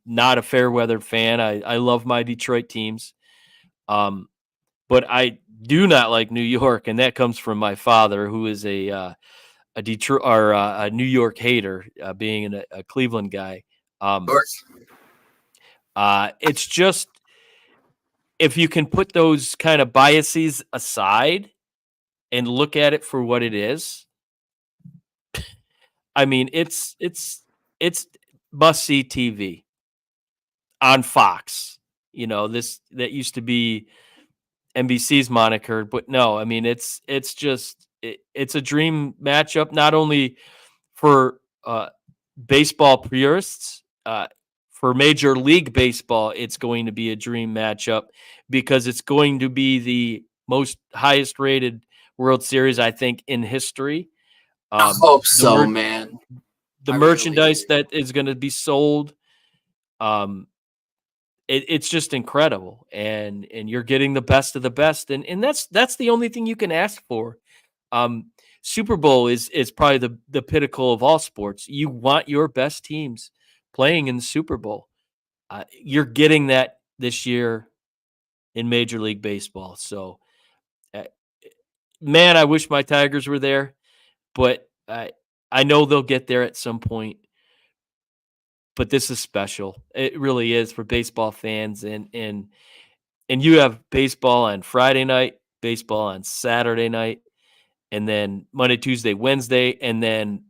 not a fair weather fan. I love my Detroit teams. But I do not like New York, and that comes from my father, who is a Detroit or a New York hater, being a Cleveland guy. Of course. It's just, if you can put those kind of biases aside and look at it for what it is, I mean, it's must-see TV on Fox. That used to be NBC's moniker, but no, I mean, it's a dream matchup, not only for baseball purists, for Major League Baseball, it's going to be a dream matchup because it's going to be the highest rated World Series, I think, in history. I hope so, man. The merchandise that is going to be sold, it's just incredible, and you're getting the best of the best, and that's the only thing you can ask for. Super Bowl is probably the pinnacle of all sports. You want your best teams playing in the Super Bowl. You're getting that this year in Major League Baseball. So, man, I wish my Tigers were there, but I know they'll get there at some point. but this is special. It really is for baseball fans, and you have baseball on Friday night, baseball on Saturday night, and then Monday, Tuesday, Wednesday, and then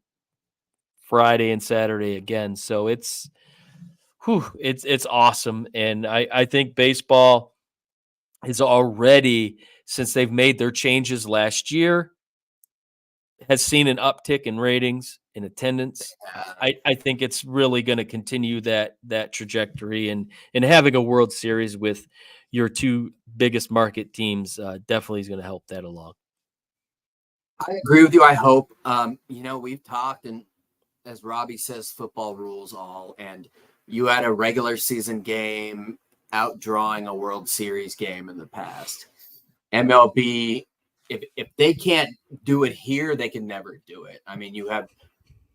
Friday and Saturday again. So it's awesome. And I think baseball is already, since they've made their changes last year, has seen an uptick in ratings, in attendance. I think it's really going to continue that trajectory, and having a World Series with your two biggest market teams definitely is going to help that along. I agree with you. I hope. We've talked, and as Robbie says, football rules all. And you had a regular season game outdrawing a World Series game in the past. MLB, if they can't do it here, they can never do it. I mean, you have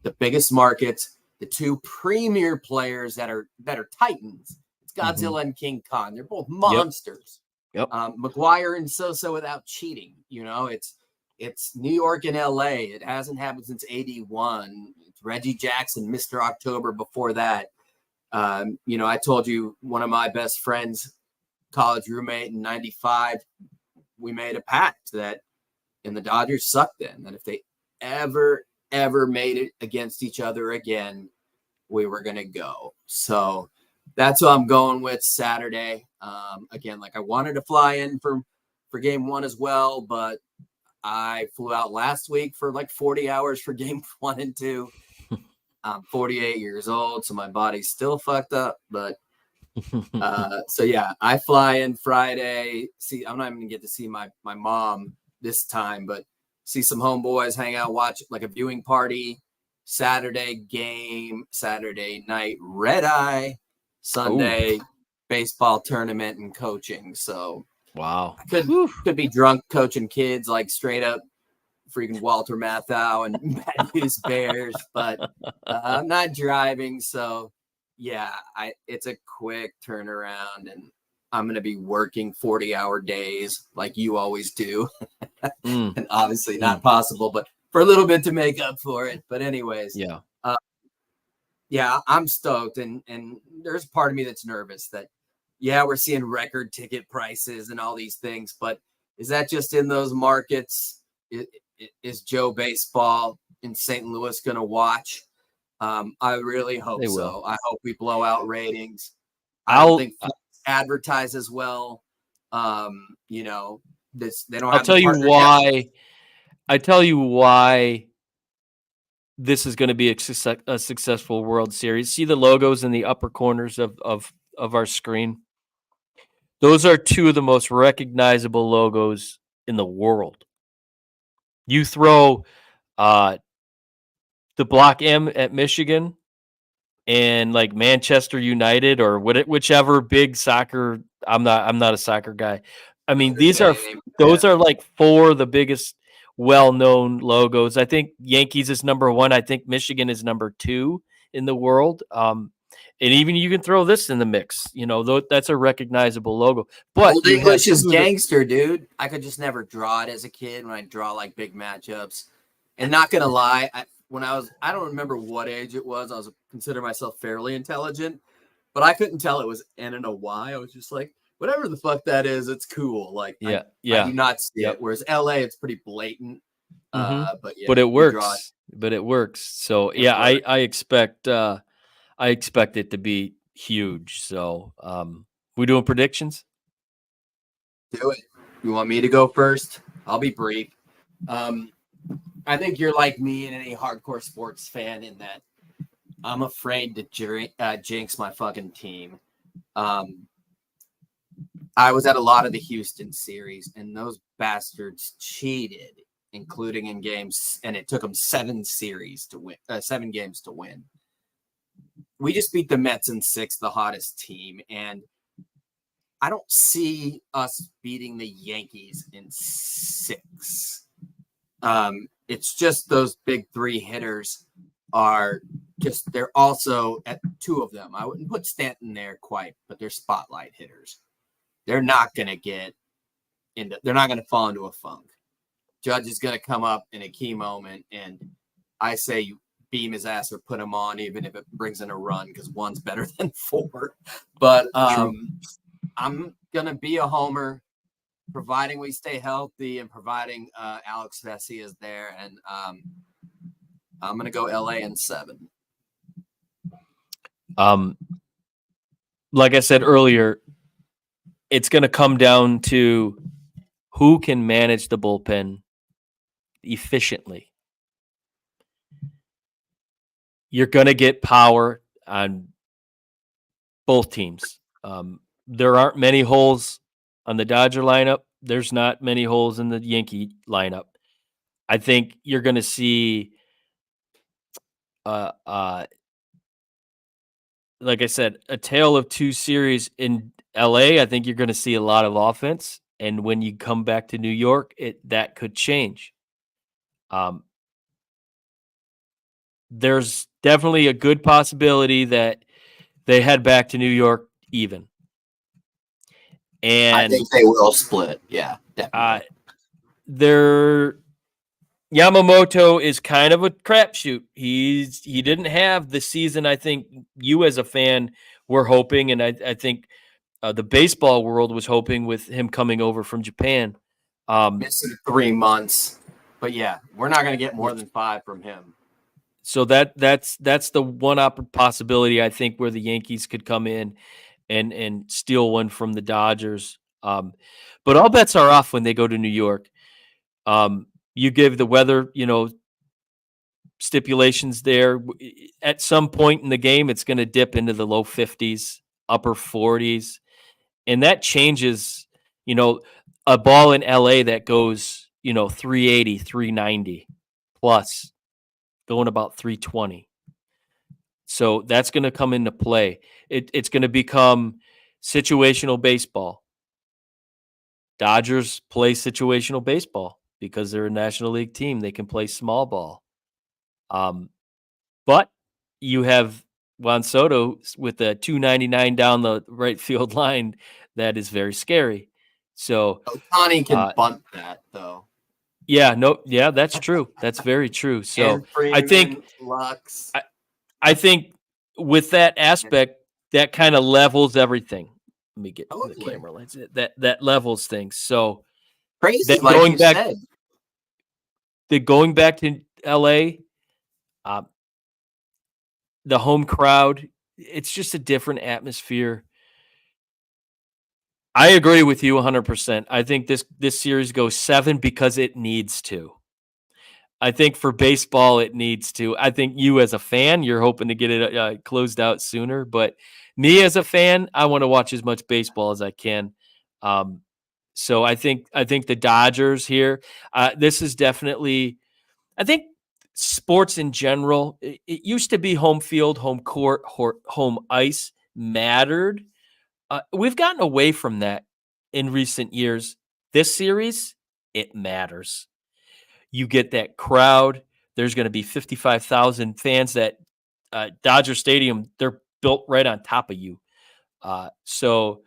the biggest markets, the two premier players that are Titans. It's Godzilla and King Kong. They're both monsters. Yep. McGuire and Sosa without cheating. It's New York and LA. It hasn't happened since 81. It's Reggie Jackson, Mr. October before that. I told you one of my best friends, college roommate in 95, we made a pact that, and the Dodgers sucked then, that if they ever made it against each other again, we were going to go. So that's what I'm going with Saturday. Again, like I wanted to fly in for game one as well, but I flew out last week for like 40 hours for game 1 and 2. I'm 48 years old, so my body's still fucked up. But so yeah, I fly in Friday. See, I'm not even gonna get to see my mom this time, but see some homeboys, hang out, watch like a viewing party. Saturday game, Saturday night red eye, Sunday baseball tournament and coaching. So wow, I could be drunk coaching kids, like straight up freaking Walter Matthau and Bad News Bears, but I'm not driving. So yeah, it's a quick turnaround, and I'm going to be working 40-hour days like you always do. And obviously not possible, but for a little bit to make up for it. But anyways, yeah, I'm stoked. And there's part of me that's nervous that, yeah, we're seeing record ticket prices and all these things, but is that just in those markets? Is Joe Baseball in St. Louis going to watch? I really hope so. I hope we blow out ratings. I don't think advertise as well. They don't. I'll tell you why. I tell you why this is going to be a successful World Series. See the logos in the upper corners of our screen. Those are two of the most recognizable logos in the world. You throw the Block M at Michigan and like Manchester United or whichever big soccer. I'm not a soccer guy. I mean, those are like four of the biggest well-known logos. I think Yankees is number 1. I think Michigan is number 2 in the world. And even you can throw this in the mix. That's a recognizable logo. But Old English is gangster, dude. I could just never draw it as a kid when I draw like big matchups. And not gonna lie, I don't remember what age it was. I was consider myself fairly intelligent, but I couldn't tell it was N and a Y. I was just like, whatever the fuck that is, it's cool. Like, I do not see it. Whereas LA, it's pretty blatant. But it works. But it works. So I expect it to be huge. So we doing predictions? Do it. You want me to go first? I'll be brief. I think you're like me and any hardcore sports fan in that I'm afraid to jinx my fucking team. I was at a lot of the Houston series, and those bastards cheated, including in games, and it took them 7 games to win. We just beat the Mets in 6, the hottest team, and I don't see us beating the Yankees in 6. It's just those big 3 hitters they're also at 2 of them. I wouldn't put Stanton there quite, but they're spotlight hitters. They're not going to fall into a funk. Judge is going to come up in a key moment, and I say you beam his ass or put him on, even if it brings in a run, because one's better than 4. But I'm gonna be a homer, providing we stay healthy and providing Alex Vesey is there, and I'm gonna go LA in 7. Like I said earlier, it's going to come down to who can manage the bullpen efficiently. You're going to get power on both teams. There aren't many holes on the Dodger lineup. There's not many holes in the Yankee lineup. I think you're going to see, like I said, a tale of two series in LA. I think you're going to see a lot of offense. And when you come back to New York, that could change. There's definitely a good possibility that they head back to New York even. And I think they will split. Yeah, definitely. Yamamoto is kind of a crapshoot. He didn't have the season I think you as a fan were hoping, and I think the baseball world was hoping with him coming over from Japan. Missing 3 months, but yeah, we're not going to get more than 5 from him. So that's the one possibility I think where the Yankees could come in and steal one from the Dodgers. But all bets are off when they go to New York. You give the weather, stipulations there. At some point in the game, it's going to dip into the low 50s, upper 40s. And that changes, a ball in LA that goes, 380, 390 plus, going about 320. So that's going to come into play. It's going to become situational baseball. Dodgers play situational baseball because they're a National League team. They can play small ball. But you have Juan Soto with a 299 down the right field line. That is very scary. So Ohtani can bunt that, though. Yeah, that's true. That's very true. So Freeman, I think Lux. I think with that aspect, that kind of levels everything. Let me get the camera lens. That levels things. So Crazy, like you said. Going back to LA, the home crowd, it's just a different atmosphere. I agree with you 100%. I think this series goes 7 because it needs to. I think for baseball, it needs to. I think you as a fan, you're hoping to get it closed out sooner. But me as a fan, I want to watch as much baseball as I can. So I think the Dodgers here. This is definitely. I think sports in general. It used to be home field, home court, home ice mattered. We've gotten away from that in recent years. This series, it matters. You get that crowd. There's going to be 55,000 fans at Dodger Stadium. They're built right on top of you. So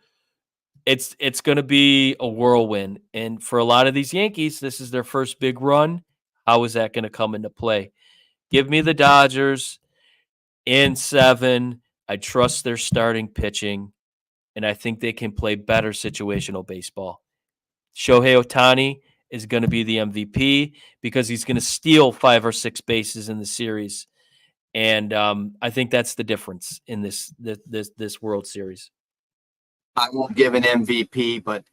it's going to be a whirlwind. And for a lot of these Yankees, this is their first big run. How is that going to come into play? Give me the Dodgers in 7. I trust their starting pitching, and I think they can play better situational baseball. Shohei Ohtani is going to be the MVP because he's going to steal 5 or 6 bases in the series. And I think that's the difference in this World Series. I won't give an MVP, but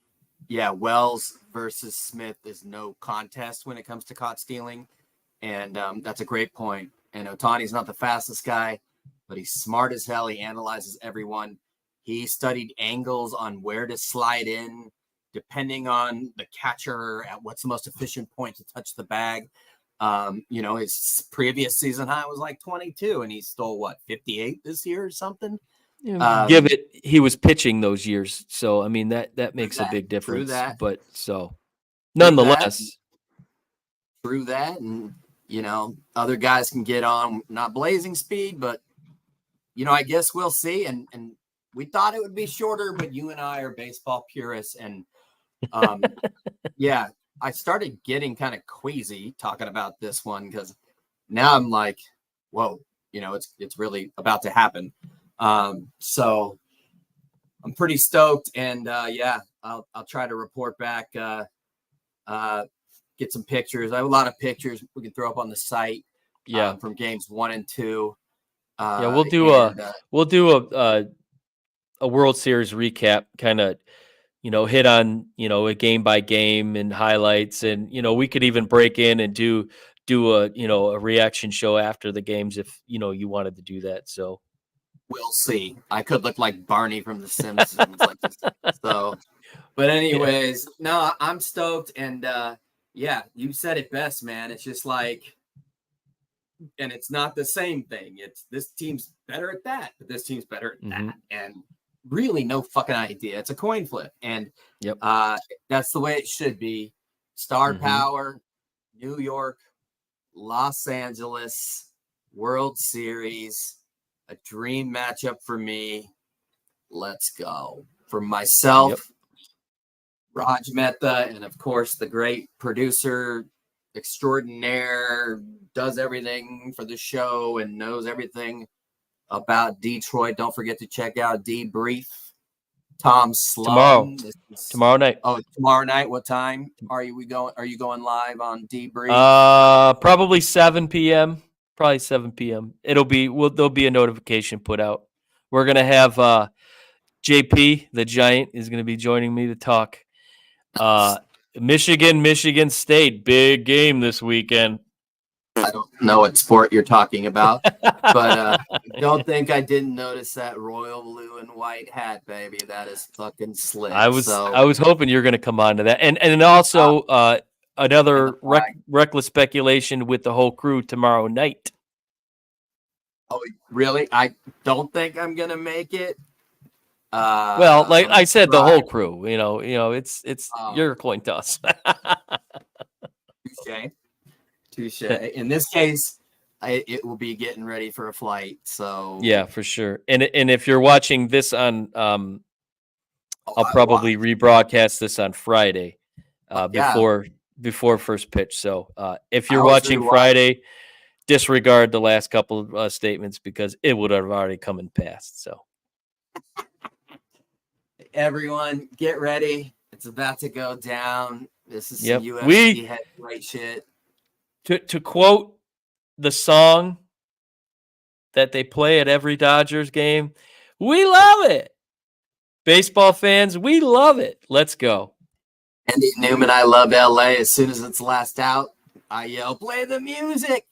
yeah, Wells versus Smith is no contest when it comes to caught stealing. And that's a great point. And Ohtani's not the fastest guy, but he's smart as hell. He analyzes everyone. He studied angles on where to slide in, depending on the catcher at what's the most efficient point to touch the bag. His previous season high was like 22, and he stole 58 this year or something. He was pitching those years, so I mean that makes a big difference. True that. But so, nonetheless, true that, and other guys can get on, not blazing speed, but I guess we'll see. And we thought it would be shorter, but you and I are baseball purists, and yeah, I started getting kind of queasy talking about this one because now I'm like, whoa, it's really about to happen. So I'm pretty stoked, and I'll try to report back, get some pictures. I have a lot of pictures we can throw up on the site. From games 1 and 2. We'll do a World Series recap, kind of, hit on, a game by game and highlights, and we could even break in and do a reaction show after the games if you wanted to do that. So we'll see. I could look like Barney from The Simpsons. But anyways, no, I'm stoked, and you said it best, man. It's just like, and it's not the same thing. It's this team's better at that, but this team's better at that, and really no fucking idea. It's a coin flip, and that's the way it should be. Star power, New York, Los Angeles, World Series, a dream matchup for me. Let's go. For myself, Raj Mehta, and of course the great producer extraordinaire, does everything for the show and knows everything about Detroit. Don't forget to check out Debrief. Tom Sloan. Tomorrow night. Oh, tomorrow night. What time are you going? Are you going live on Debrief? Probably 7 p.m. Probably 7 p.m. There'll be a notification put out. We're gonna have JP, the Giant, is gonna be joining me to talk. Michigan State, big game this weekend. I don't know what sport you're talking about, but don't think I didn't notice that royal blue and white hat, baby. That is fucking slick. I was hoping you were going to come on to that, and also another reckless speculation with the whole crew tomorrow night. Oh, really? I don't think I'm gonna make it. Well, like I said, the whole crew. It's your coin toss. Touche. In this case, it will be getting ready for a flight. So yeah, for sure. And if you're watching this on, I'll probably rebroadcast this on Friday, before first pitch. So if you're watching Friday, disregard the last couple of statements because it would have already come and passed. So. Everyone, get ready. It's about to go down. This is some UFC heavyweight shit. To quote the song that they play at every Dodgers game, we love it. Baseball fans, we love it. Let's go. Andy Newman, I love LA. As soon as it's last out, I yell, play the music.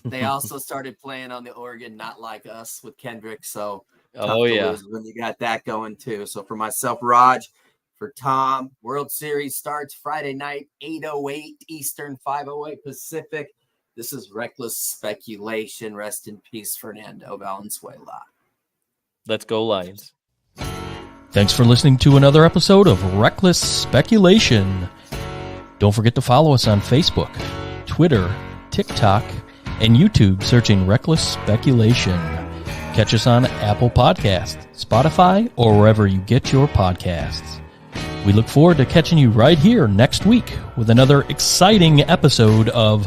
They also started playing on the organ, Not Like Us with Kendrick. So when you got that going too. So for myself, Raj, for Tom, World Series starts Friday night, 8:08 Eastern, 5:08 Pacific. This is Reckless Speculation. Rest in peace, Fernando Valenzuela. Let's go, Lions. Thanks for listening to another episode of Reckless Speculation. Don't forget to follow us on Facebook, Twitter, TikTok, and YouTube, searching Reckless Speculation. Catch us on Apple Podcasts, Spotify, or wherever you get your podcasts. We look forward to catching you right here next week with another exciting episode of